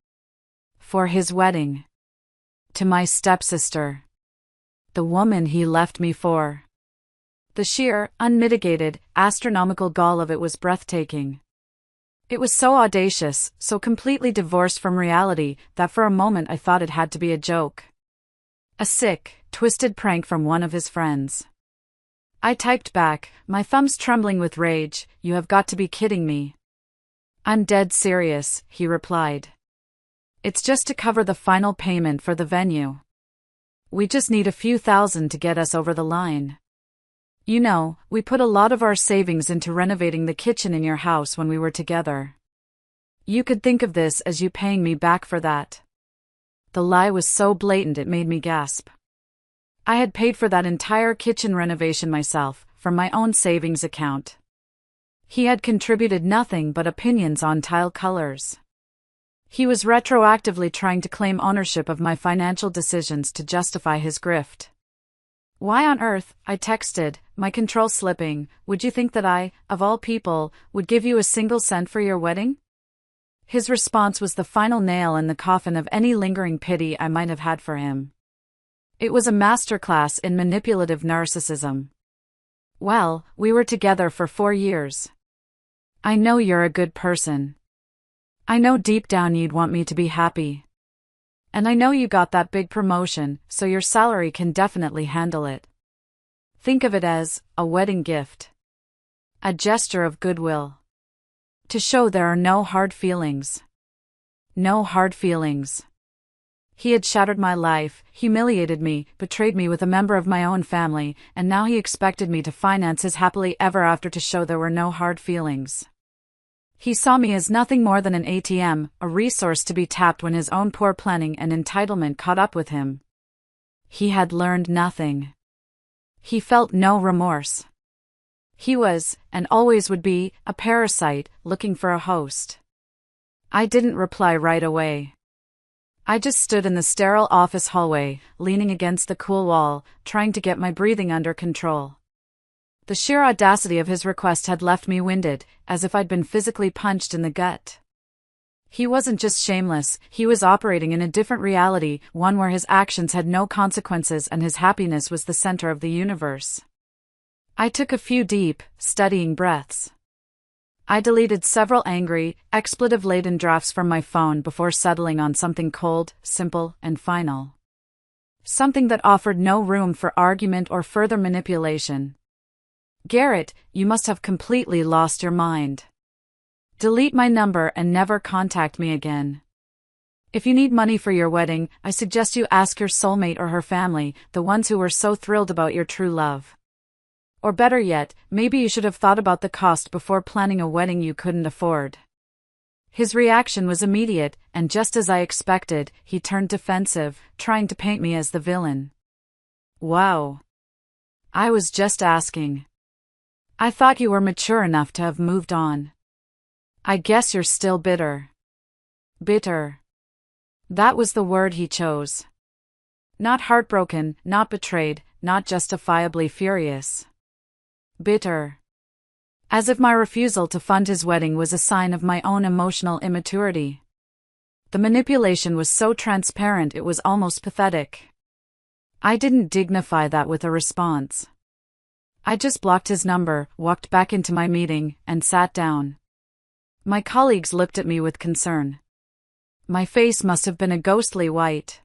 For his wedding. To my stepsister. The woman he left me for. The sheer, unmitigated, astronomical gall of it was breathtaking. It was so audacious, so completely divorced from reality, that for a moment I thought it had to be a joke. A sick, twisted prank from one of his friends. I typed back, my thumbs trembling with rage, "You have got to be kidding me." "I'm dead serious," he replied. "It's just to cover the final payment for the venue. We just need a few thousand to get us over the line. You know, we put a lot of our savings into renovating the kitchen in your house when we were together. You could think of this as you paying me back for that." The lie was so blatant it made me gasp. I had paid for that entire kitchen renovation myself, from my own savings account. He had contributed nothing but opinions on tile colors. He was retroactively trying to claim ownership of my financial decisions to justify his grift. "Why on earth," I texted, my control slipping, "would you think that I, of all people, would give you a single cent for your wedding?" His response was the final nail in the coffin of any lingering pity I might have had for him. It was a masterclass in manipulative narcissism. "Well, we were together for 4 years. I know you're a good person. I know deep down you'd want me to be happy. And I know you got that big promotion, so your salary can definitely handle it. Think of it as a wedding gift. A gesture of goodwill. To show there are no hard feelings. No hard feelings." He had shattered my life, humiliated me, betrayed me with a member of my own family, and now he expected me to finance his happily ever after to show there were no hard feelings. He saw me as nothing more than an ATM, a resource to be tapped when his own poor planning and entitlement caught up with him. He had learned nothing. He felt no remorse. He was, and always would be, a parasite, looking for a host. I didn't reply right away. I just stood in the sterile office hallway, leaning against the cool wall, trying to get my breathing under control. The sheer audacity of his request had left me winded, as if I'd been physically punched in the gut. He wasn't just shameless, he was operating in a different reality, one where his actions had no consequences and his happiness was the center of the universe. I took a few deep, steadying breaths. I deleted several angry, expletive-laden drafts from my phone before settling on something cold, simple, and final. Something that offered no room for argument or further manipulation. Garrett, you must have completely lost your mind. Delete my number and never contact me again. If you need money for your wedding, I suggest you ask your soulmate or her family, the ones who were so thrilled about your true love. Or better yet, maybe you should have thought about the cost before planning a wedding you couldn't afford. His reaction was immediate, and just as I expected, he turned defensive, trying to paint me as the villain. Wow. I was just asking. I thought you were mature enough to have moved on. I guess you're still bitter. Bitter. That was the word he chose. Not heartbroken, not betrayed, not justifiably furious. Bitter. As if my refusal to fund his wedding was a sign of my own emotional immaturity. The manipulation was so transparent it was almost pathetic. I didn't dignify that with a response. I just blocked his number, walked back into my meeting, and sat down. My colleagues looked at me with concern. My face must have been a ghostly white.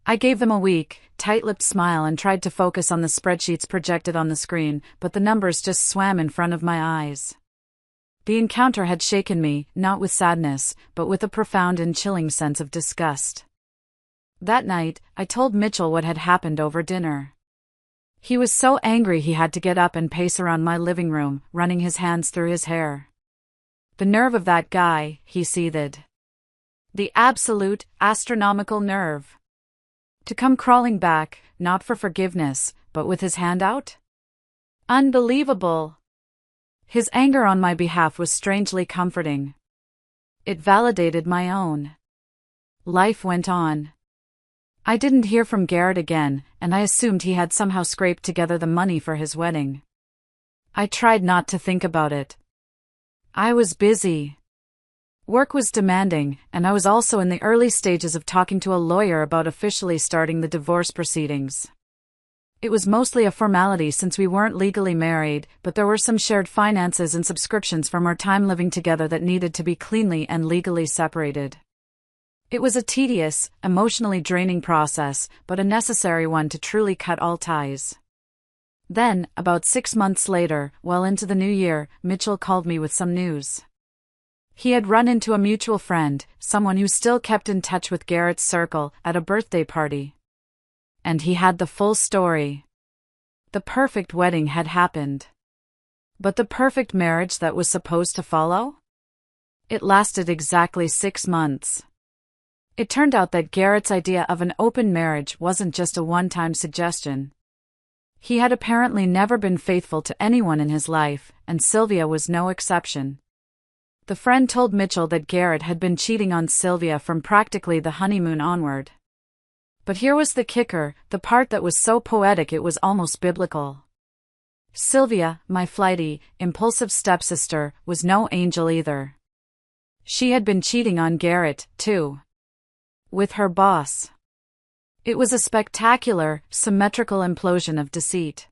I gave them a weak, tight-lipped smile and tried to focus on the spreadsheets projected on the screen, but the numbers just swam in front of my eyes. The encounter had shaken me, not with sadness, but with a profound and chilling sense of disgust. That night, I told Mitchell what had happened over dinner. He was so angry he had to get up and pace around my living room, running his hands through his hair. The nerve of that guy, he seethed. The absolute, astronomical nerve. To come crawling back, not for forgiveness, but with his hand out? Unbelievable! His anger on my behalf was strangely comforting. It validated my own. Life went on. I didn't hear from Garrett again, and I assumed he had somehow scraped together the money for his wedding. I tried not to think about it. I was busy. Work was demanding, and I was also in the early stages of talking to a lawyer about officially starting the divorce proceedings. It was mostly a formality since we weren't legally married, but there were some shared finances and subscriptions from our time living together that needed to be cleanly and legally separated. It was a tedious, emotionally draining process, but a necessary one to truly cut all ties. Then, about 6 months later, well into the new year, Mitchell called me with some news. He had run into a mutual friend, someone who still kept in touch with Garrett's circle, at a birthday party. And he had the full story. The perfect wedding had happened. But the perfect marriage that was supposed to follow? It lasted exactly 6 months. It turned out that Garrett's idea of an open marriage wasn't just a one-time suggestion. He had apparently never been faithful to anyone in his life, and Sylvia was no exception. The friend told Mitchell that Garrett had been cheating on Sylvia from practically the honeymoon onward. But here was the kicker, the part that was so poetic it was almost biblical. Sylvia, my flighty, impulsive stepsister, was no angel either. She had been cheating on Garrett, too. With her boss. It was a spectacular, symmetrical implosion of deceit.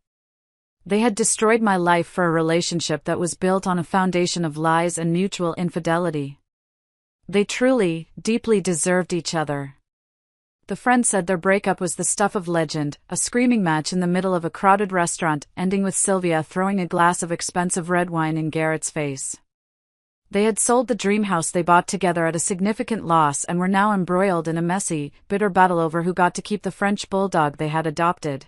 They had destroyed my life for a relationship that was built on a foundation of lies and mutual infidelity. They truly, deeply deserved each other. The friend said their breakup was the stuff of legend, a screaming match in the middle of a crowded restaurant, ending with Sylvia throwing a glass of expensive red wine in Garrett's face. They had sold the dream house they bought together at a significant loss and were now embroiled in a messy, bitter battle over who got to keep the French bulldog they had adopted.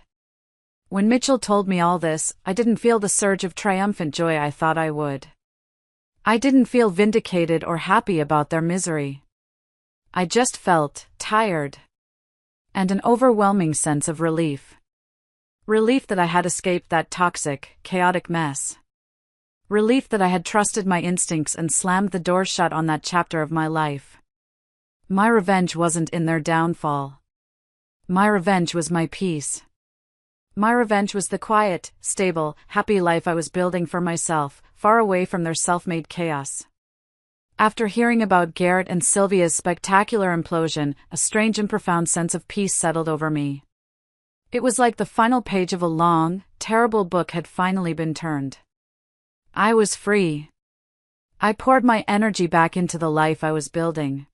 When Mitchell told me all this, I didn't feel the surge of triumphant joy I thought I would. I didn't feel vindicated or happy about their misery. I just felt tired. And an overwhelming sense of relief. Relief that I had escaped that toxic, chaotic mess. Relief that I had trusted my instincts and slammed the door shut on that chapter of my life. My revenge wasn't in their downfall. My revenge was my peace. My revenge was the quiet, stable, happy life I was building for myself, far away from their self-made chaos. After hearing about Garrett and Sylvia's spectacular implosion, a strange and profound sense of peace settled over me. It was like the final page of a long, terrible book had finally been turned. I was free. I poured my energy back into the life I was building.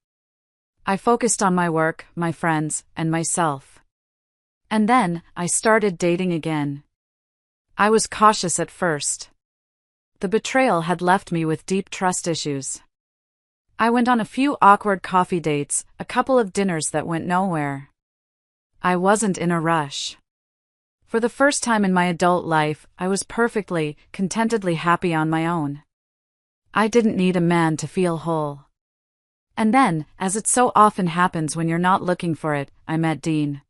I focused on my work, my friends, and myself. And then, I started dating again. I was cautious at first. The betrayal had left me with deep trust issues. I went on a few awkward coffee dates, a couple of dinners that went nowhere. I wasn't in a rush. For the first time in my adult life, I was perfectly, contentedly happy on my own. I didn't need a man to feel whole. And then, as it so often happens when you're not looking for it, I met Dean.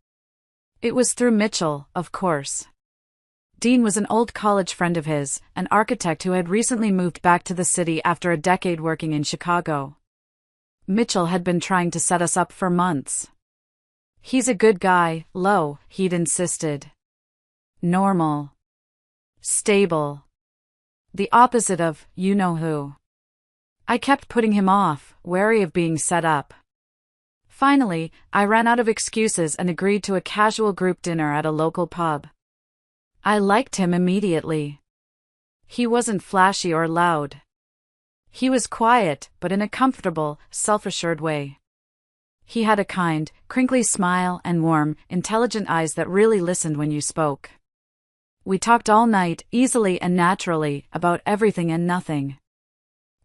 It was through Mitchell, of course. Dean was an old college friend of his, an architect who had recently moved back to the city after a decade working in Chicago. Mitchell had been trying to set us up for months. He's a good guy, Lo, he'd insisted. Normal. Stable. The opposite of, you-know-who. I kept putting him off, wary of being set up. Finally, I ran out of excuses and agreed to a casual group dinner at a local pub. I liked him immediately. He wasn't flashy or loud. He was quiet, but in a comfortable, self-assured way. He had a kind, crinkly smile and warm, intelligent eyes that really listened when you spoke. We talked all night, easily and naturally, about everything and nothing.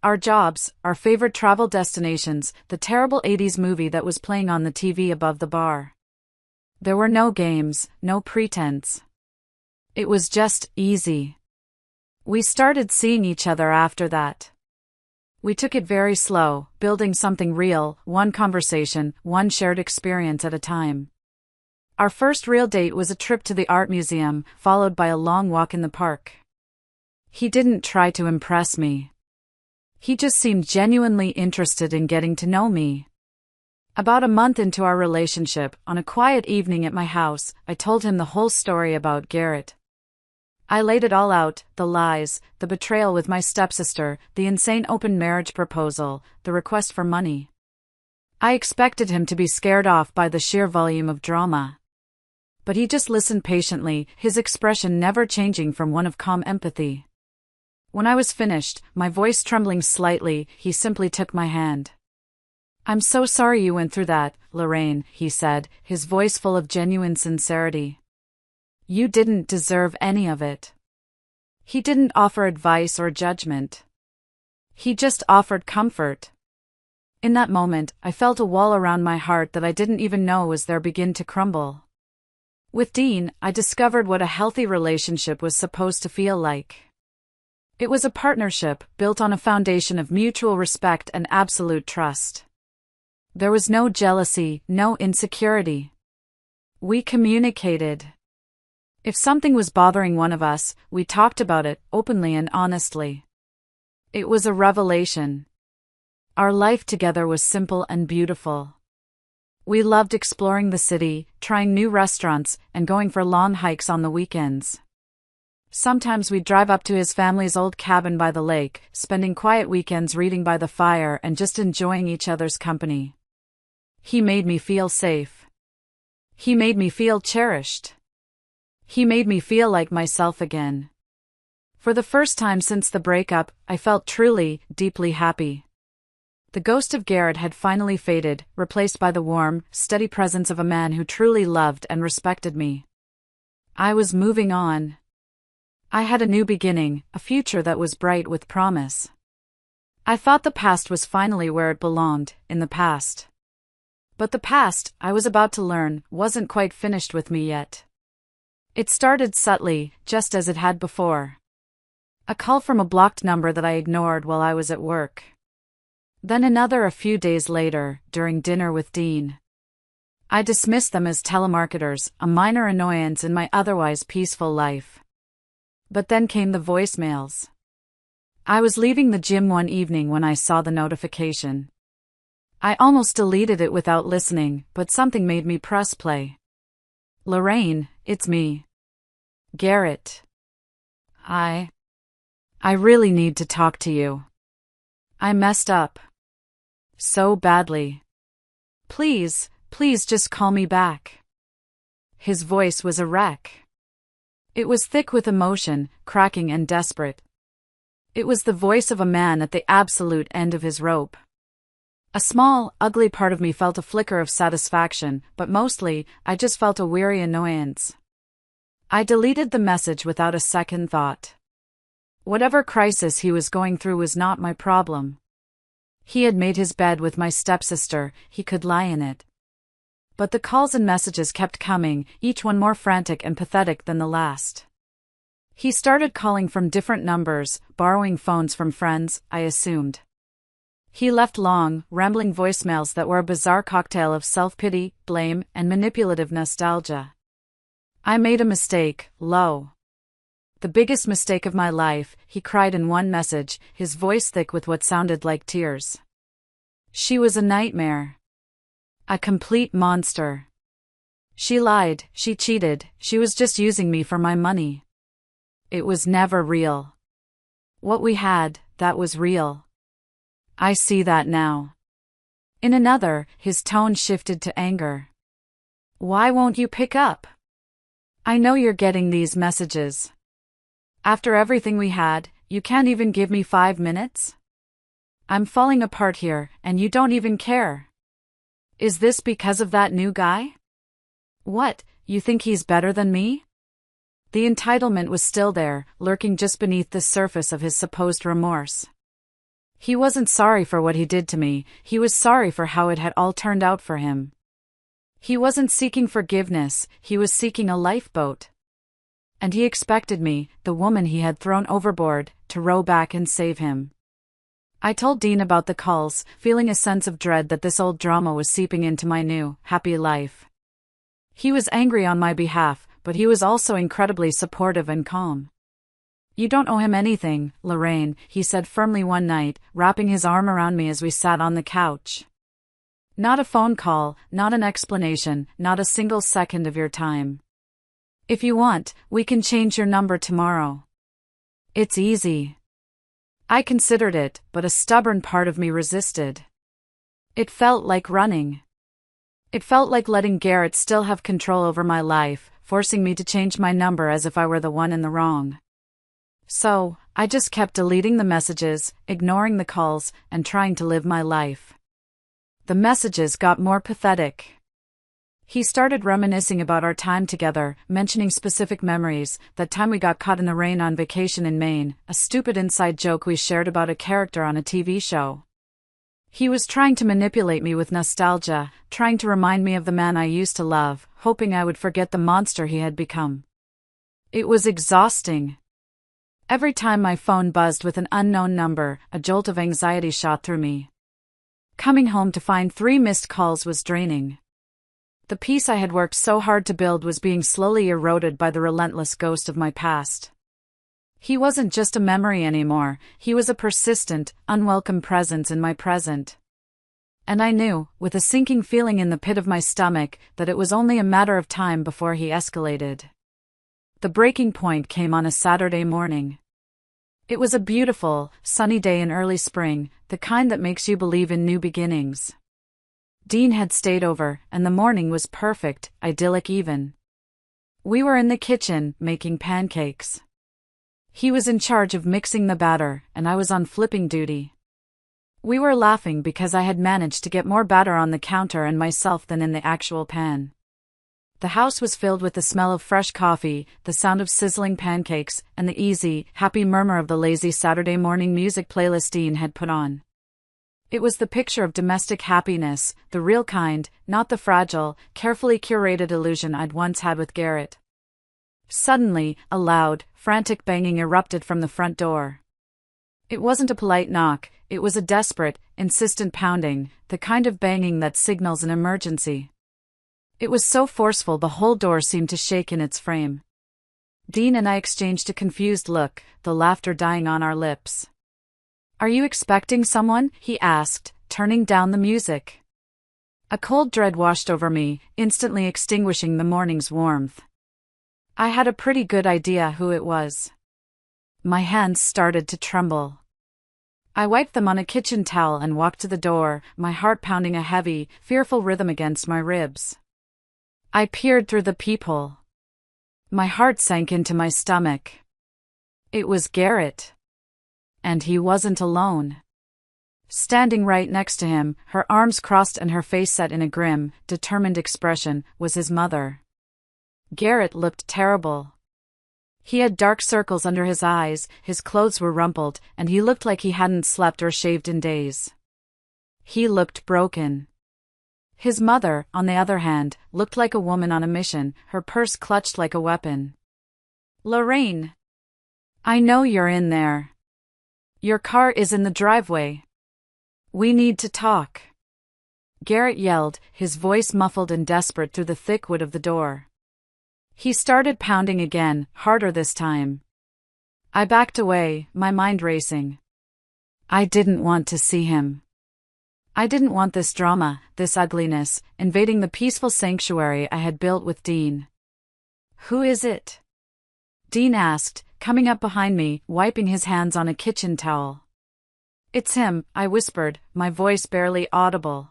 Our jobs, our favorite travel destinations, the terrible 80s movie that was playing on the TV above the bar. There were no games, no pretense. It was just easy. We started seeing each other after that. We took it very slow, building something real, one conversation, one shared experience at a time. Our first real date was a trip to the art museum, followed by a long walk in the park. He didn't try to impress me. He just seemed genuinely interested in getting to know me. About a month into our relationship, on a quiet evening at my house, I told him the whole story about Garrett. I laid it all out, the lies, the betrayal with my stepsister, the insane open marriage proposal, the request for money. I expected him to be scared off by the sheer volume of drama. But he just listened patiently, his expression never changing from one of calm empathy. When I was finished, my voice trembling slightly, he simply took my hand. "I'm so sorry you went through that, Lorraine," he said, his voice full of genuine sincerity. "You didn't deserve any of it." He didn't offer advice or judgment. He just offered comfort. In that moment, I felt a wall around my heart that I didn't even know was there begin to crumble. With Dean, I discovered what a healthy relationship was supposed to feel like. It was a partnership, built on a foundation of mutual respect and absolute trust. There was no jealousy, no insecurity. We communicated. If something was bothering one of us, we talked about it, openly and honestly. It was a revelation. Our life together was simple and beautiful. We loved exploring the city, trying new restaurants, and going for long hikes on the weekends. Sometimes we'd drive up to his family's old cabin by the lake, spending quiet weekends reading by the fire and just enjoying each other's company. He made me feel safe. He made me feel cherished. He made me feel like myself again. For the first time since the breakup, I felt truly, deeply happy. The ghost of Garrett had finally faded, replaced by the warm, steady presence of a man who truly loved and respected me. I was moving on. I had a new beginning, a future that was bright with promise. I thought the past was finally where it belonged, in the past. But the past, I was about to learn, wasn't quite finished with me yet. It started subtly, just as it had before. A call from a blocked number that I ignored while I was at work. Then another a few days later, during dinner with Dean. I dismissed them as telemarketers, a minor annoyance in my otherwise peaceful life. But then came the voicemails. I was leaving the gym one evening when I saw the notification. I almost deleted it without listening, but something made me press play. "Lorraine, it's me. Garrett. I really need to talk to you. I messed up. So badly. Please just call me back." His voice was a wreck. It was thick with emotion, cracking and desperate. It was the voice of a man at the absolute end of his rope. A small, ugly part of me felt a flicker of satisfaction, but mostly, I just felt a weary annoyance. I deleted the message without a second thought. Whatever crisis he was going through was not my problem. He had made his bed with my stepsister, he could lie in it. But the calls and messages kept coming, each one more frantic and pathetic than the last. He started calling from different numbers, borrowing phones from friends, I assumed. He left long, rambling voicemails that were a bizarre cocktail of self-pity, blame, and manipulative nostalgia. I made a mistake, Lo. The biggest mistake of my life, he cried in one message, his voice thick with what sounded like tears. She was a nightmare. A complete monster. She lied, she cheated, she was just using me for my money. It was never real. What we had, that was real. I see that now. In another, his tone shifted to anger. Why won't you pick up? I know you're getting these messages. After everything we had, you can't even give me 5 minutes? I'm falling apart here, and you don't even care. Is this because of that new guy? What, you think he's better than me? The entitlement was still there, lurking just beneath the surface of his supposed remorse. He wasn't sorry for what he did to me, he was sorry for how it had all turned out for him. He wasn't seeking forgiveness, he was seeking a lifeboat. And he expected me, the woman he had thrown overboard, to row back and save him. I told Dean about the calls, feeling a sense of dread that this old drama was seeping into my new, happy life. He was angry on my behalf, but he was also incredibly supportive and calm. You don't owe him anything, Lorraine, he said firmly one night, wrapping his arm around me as we sat on the couch. Not a phone call, not an explanation, not a single second of your time. If you want, we can change your number tomorrow. It's easy. I considered it, but a stubborn part of me resisted. It felt like running. It felt like letting Garrett still have control over my life, forcing me to change my number as if I were the one in the wrong. So, I just kept deleting the messages, ignoring the calls, and trying to live my life. The messages got more pathetic. He started reminiscing about our time together, mentioning specific memories, that time we got caught in the rain on vacation in Maine, a stupid inside joke we shared about a character on a TV show. He was trying to manipulate me with nostalgia, trying to remind me of the man I used to love, hoping I would forget the monster he had become. It was exhausting. Every time my phone buzzed with an unknown number, a jolt of anxiety shot through me. Coming home to find 3 missed calls was draining. The peace I had worked so hard to build was being slowly eroded by the relentless ghost of my past. He wasn't just a memory anymore, he was a persistent, unwelcome presence in my present. And I knew, with a sinking feeling in the pit of my stomach, that it was only a matter of time before he escalated. The breaking point came on a Saturday morning. It was a beautiful, sunny day in early spring, the kind that makes you believe in new beginnings. Dean had stayed over, and the morning was perfect, idyllic even. We were in the kitchen, making pancakes. He was in charge of mixing the batter, and I was on flipping duty. We were laughing because I had managed to get more batter on the counter and myself than in the actual pan. The house was filled with the smell of fresh coffee, the sound of sizzling pancakes, and the easy, happy murmur of the lazy Saturday morning music playlist Dean had put on. It was the picture of domestic happiness, the real kind, not the fragile, carefully curated illusion I'd once had with Garrett. Suddenly, a loud, frantic banging erupted from the front door. It wasn't a polite knock, it was a desperate, insistent pounding, the kind of banging that signals an emergency. It was so forceful the whole door seemed to shake in its frame. Dean and I exchanged a confused look, the laughter dying on our lips. "Are you expecting someone?" he asked, turning down the music. A cold dread washed over me, instantly extinguishing the morning's warmth. I had a pretty good idea who it was. My hands started to tremble. I wiped them on a kitchen towel and walked to the door, my heart pounding a heavy, fearful rhythm against my ribs. I peered through the peephole. My heart sank into my stomach. It was Garrett. And he wasn't alone. Standing right next to him, her arms crossed and her face set in a grim, determined expression, was his mother. Garrett looked terrible. He had dark circles under his eyes, his clothes were rumpled, and he looked like he hadn't slept or shaved in days. He looked broken. His mother, on the other hand, looked like a woman on a mission, her purse clutched like a weapon. "Lorraine! I know you're in there. Your car is in the driveway. We need to talk," Garrett yelled, his voice muffled and desperate through the thick wood of the door. He started pounding again, harder this time. I backed away, my mind racing. I didn't want to see him. I didn't want this drama, this ugliness, invading the peaceful sanctuary I had built with Dean. "Who is it?" Dean asked, coming up behind me, wiping his hands on a kitchen towel. "It's him," I whispered, my voice barely audible.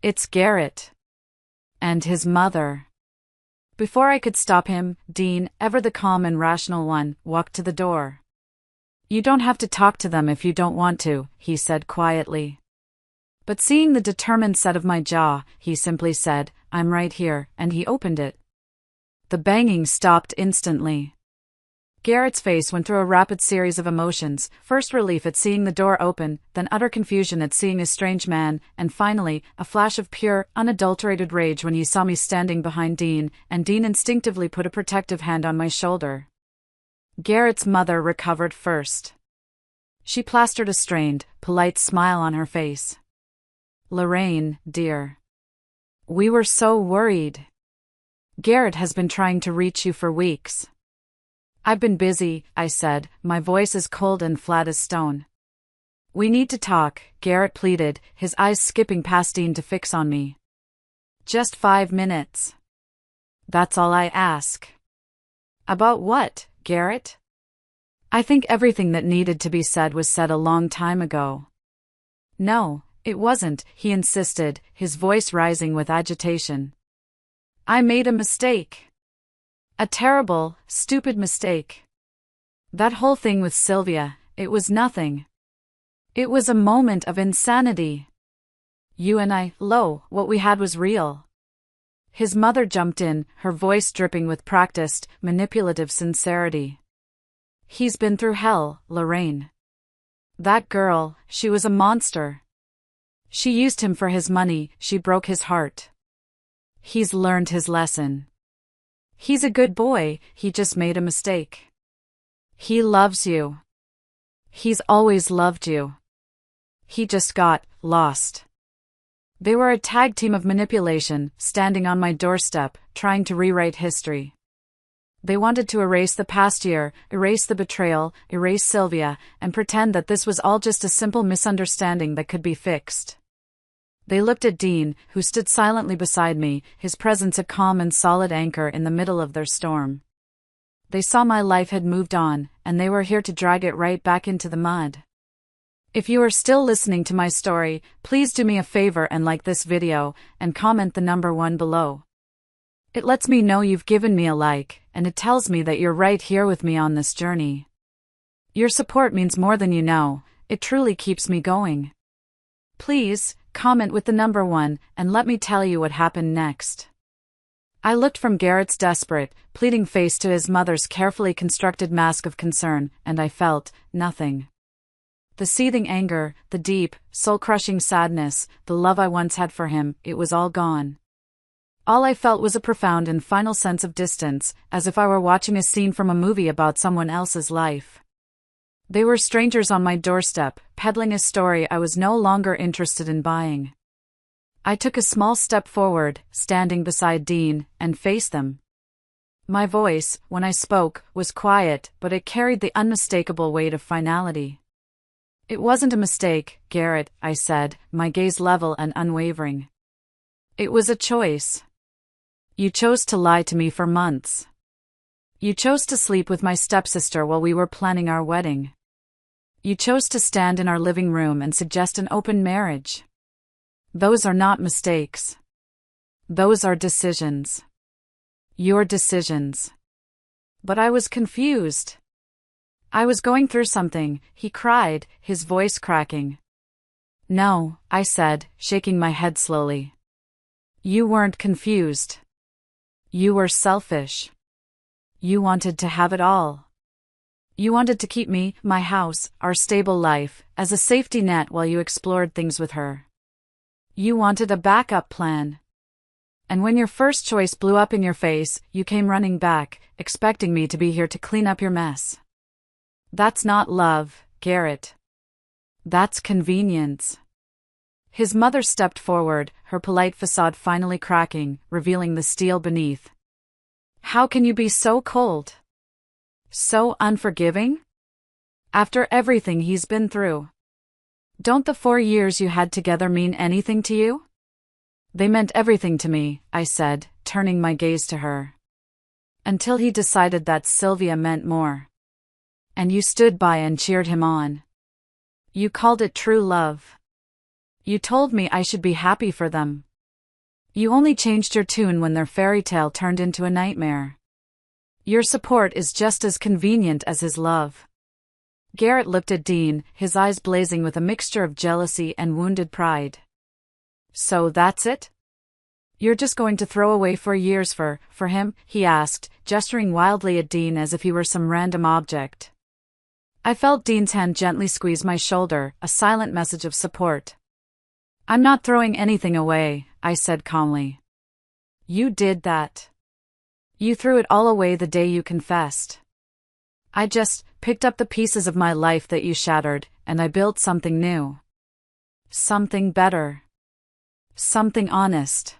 "It's Garrett. And his mother." Before I could stop him, Dean, ever the calm and rational one, walked to the door. "You don't have to talk to them if you don't want to," he said quietly. But seeing the determined set of my jaw, he simply said, "I'm right here," and he opened it. The banging stopped instantly. Garrett's face went through a rapid series of emotions, first relief at seeing the door open, then utter confusion at seeing a strange man, and finally, a flash of pure, unadulterated rage when he saw me standing behind Dean, and Dean instinctively put a protective hand on my shoulder. Garrett's mother recovered first. She plastered a strained, polite smile on her face. "Lorraine, dear. We were so worried. Garrett has been trying to reach you for weeks." "I've been busy," I said, my voice as cold and flat as stone. "We need to talk," Garrett pleaded, his eyes skipping past Dean to fix on me. "Just 5 minutes. That's all I ask." "About what, Garrett?" "I think everything that needed to be said was said a long time ago." "No, it wasn't," he insisted, his voice rising with agitation. "I made a mistake. A terrible, stupid mistake. That whole thing with Sylvia, it was nothing. It was a moment of insanity. You and I, what we had was real." His mother jumped in, her voice dripping with practiced, manipulative sincerity. "He's been through hell, Lorraine. That girl, she was a monster. She used him for his money, she broke his heart. He's learned his lesson. He's a good boy, he just made a mistake. He loves you. He's always loved you. He just got lost." They were a tag team of manipulation, standing on my doorstep, trying to rewrite history. They wanted to erase the past year, erase the betrayal, erase Sylvia, and pretend that this was all just a simple misunderstanding that could be fixed. They looked at Dean, who stood silently beside me, his presence a calm and solid anchor in the middle of their storm. They saw my life had moved on, and they were here to drag it right back into the mud. If you are still listening to my story, please do me a favor and like this video, and comment the number 1 below. It lets me know you've given me a like, and it tells me that you're right here with me on this journey. Your support means more than you know, it truly keeps me going. Please, comment with the number 1, and let me tell you what happened next. I looked from Garrett's desperate, pleading face to his mother's carefully constructed mask of concern, and I felt nothing. The seething anger, the deep, soul-crushing sadness, the love I once had for him, it was all gone. All I felt was a profound and final sense of distance, as if I were watching a scene from a movie about someone else's life. They were strangers on my doorstep, peddling a story I was no longer interested in buying. I took a small step forward, standing beside Dean, and faced them. My voice, when I spoke, was quiet, but it carried the unmistakable weight of finality. "It wasn't a mistake, Garrett," I said, my gaze level and unwavering. "It was a choice. You chose to lie to me for months. You chose to sleep with my stepsister while we were planning our wedding. You chose to stand in our living room and suggest an open marriage. Those are not mistakes. Those are decisions. Your decisions." But I was confused. "I was going through something," he cried, his voice cracking. No, I said, shaking my head slowly. You weren't confused. You were selfish. You wanted to have it all. You wanted to keep me, my house, our stable life, as a safety net while you explored things with her. You wanted a backup plan. And when your first choice blew up in your face, you came running back, expecting me to be here to clean up your mess. That's not love, Garrett. That's convenience. His mother stepped forward, her polite facade finally cracking, revealing the steel beneath. How can you be so cold? So unforgiving? After everything he's been through. Don't the 4 years you had together mean anything to you? They meant everything to me, I said, turning my gaze to her. Until he decided that Sylvia meant more. And you stood by and cheered him on. You called it true love. You told me I should be happy for them. You only changed your tune when their fairy tale turned into a nightmare. Your support is just as convenient as his love. Garrett looked at Dean, his eyes blazing with a mixture of jealousy and wounded pride. So that's it? You're just going to throw away 4 years for him? He asked, gesturing wildly at Dean as if he were some random object. I felt Dean's hand gently squeeze my shoulder, a silent message of support. I'm not throwing anything away, I said calmly. You did that. You threw it all away the day you confessed. I just picked up the pieces of my life that you shattered, and I built something new. Something better. Something honest.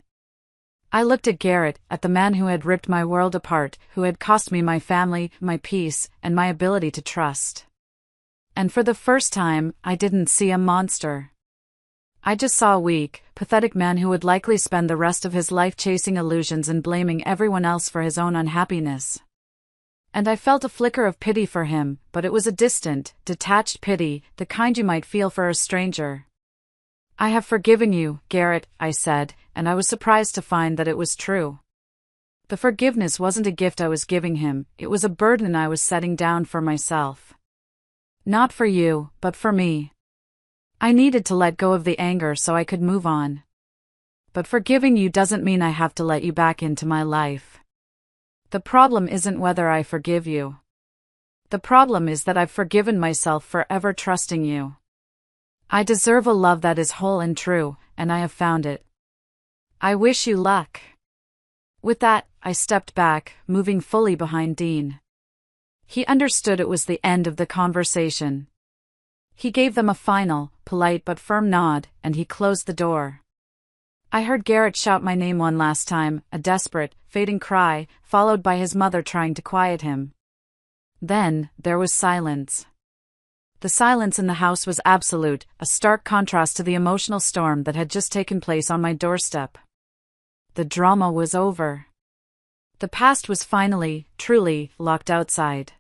I looked at Garrett, at the man who had ripped my world apart, who had cost me my family, my peace, and my ability to trust. And for the first time, I didn't see a monster. I just saw a weak, pathetic man who would likely spend the rest of his life chasing illusions and blaming everyone else for his own unhappiness. And I felt a flicker of pity for him, but it was a distant, detached pity, the kind you might feel for a stranger. I have forgiven you, Garrett, I said, and I was surprised to find that it was true. The forgiveness wasn't a gift I was giving him, it was a burden I was setting down for myself. Not for you, but for me. I needed to let go of the anger so I could move on. But forgiving you doesn't mean I have to let you back into my life. The problem isn't whether I forgive you. The problem is that I've forgiven myself for ever trusting you. I deserve a love that is whole and true, and I have found it. I wish you luck. With that, I stepped back, moving fully behind Dean. He understood it was the end of the conversation. He gave them a final, polite but firm nod, and he closed the door. I heard Garrett shout my name one last time, a desperate, fading cry, followed by his mother trying to quiet him. Then, there was silence. The silence in the house was absolute, a stark contrast to the emotional storm that had just taken place on my doorstep. The drama was over. The past was finally, truly, locked outside.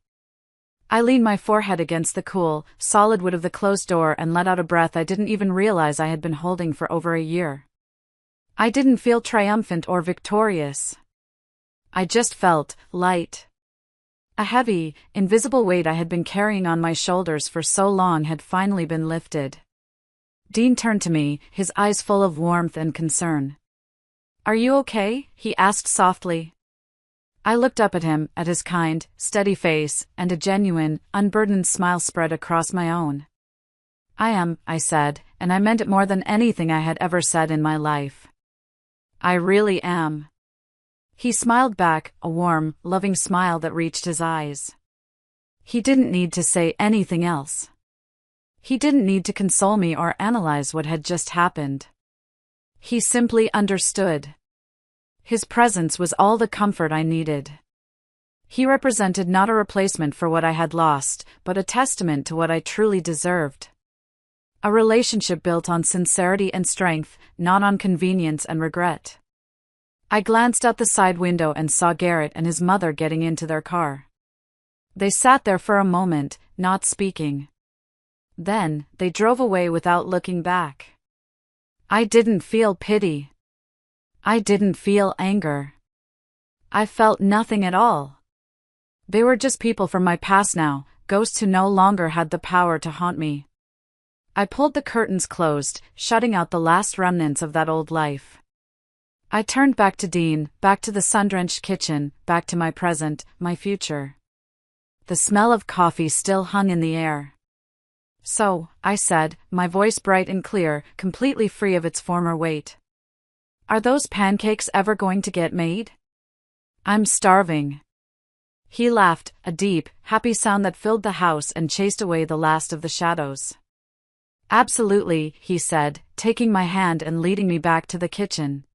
I leaned my forehead against the cool, solid wood of the closed door and let out a breath I didn't even realize I had been holding for over a year. I didn't feel triumphant or victorious. I just felt light. A heavy, invisible weight I had been carrying on my shoulders for so long had finally been lifted. Dean turned to me, his eyes full of warmth and concern. Are you okay? He asked softly. I looked up at him, at his kind, steady face, and a genuine, unburdened smile spread across my own. I am, I said, and I meant it more than anything I had ever said in my life. I really am. He smiled back, a warm, loving smile that reached his eyes. He didn't need to say anything else. He didn't need to console me or analyze what had just happened. He simply understood. His presence was all the comfort I needed. He represented not a replacement for what I had lost, but a testament to what I truly deserved. A relationship built on sincerity and strength, not on convenience and regret. I glanced out the side window and saw Garrett and his mother getting into their car. They sat there for a moment, not speaking. Then, they drove away without looking back. I didn't feel pity. I didn't feel anger. I felt nothing at all. They were just people from my past now, ghosts who no longer had the power to haunt me. I pulled the curtains closed, shutting out the last remnants of that old life. I turned back to Dean, back to the sun-drenched kitchen, back to my present, my future. The smell of coffee still hung in the air. "So," I said, my voice bright and clear, completely free of its former weight. "Are those pancakes ever going to get made? I'm starving." He laughed, a deep, happy sound that filled the house and chased away the last of the shadows. "Absolutely," he said, taking my hand and leading me back to the kitchen.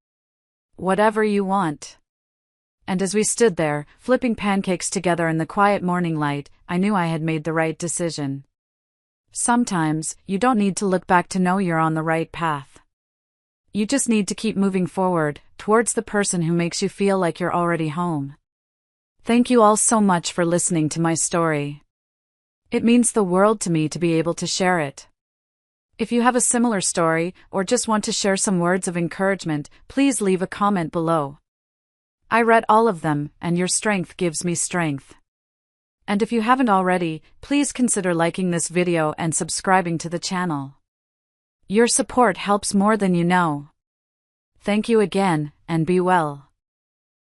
"Whatever you want." And as we stood there, flipping pancakes together in the quiet morning light, I knew I had made the right decision. Sometimes, you don't need to look back to know you're on the right path. You just need to keep moving forward, towards the person who makes you feel like you're already home. Thank you all so much for listening to my story. It means the world to me to be able to share it. If you have a similar story, or just want to share some words of encouragement, please leave a comment below. I read all of them, and your strength gives me strength. And if you haven't already, please consider liking this video and subscribing to the channel. Your support helps more than you know. Thank you again, and be well.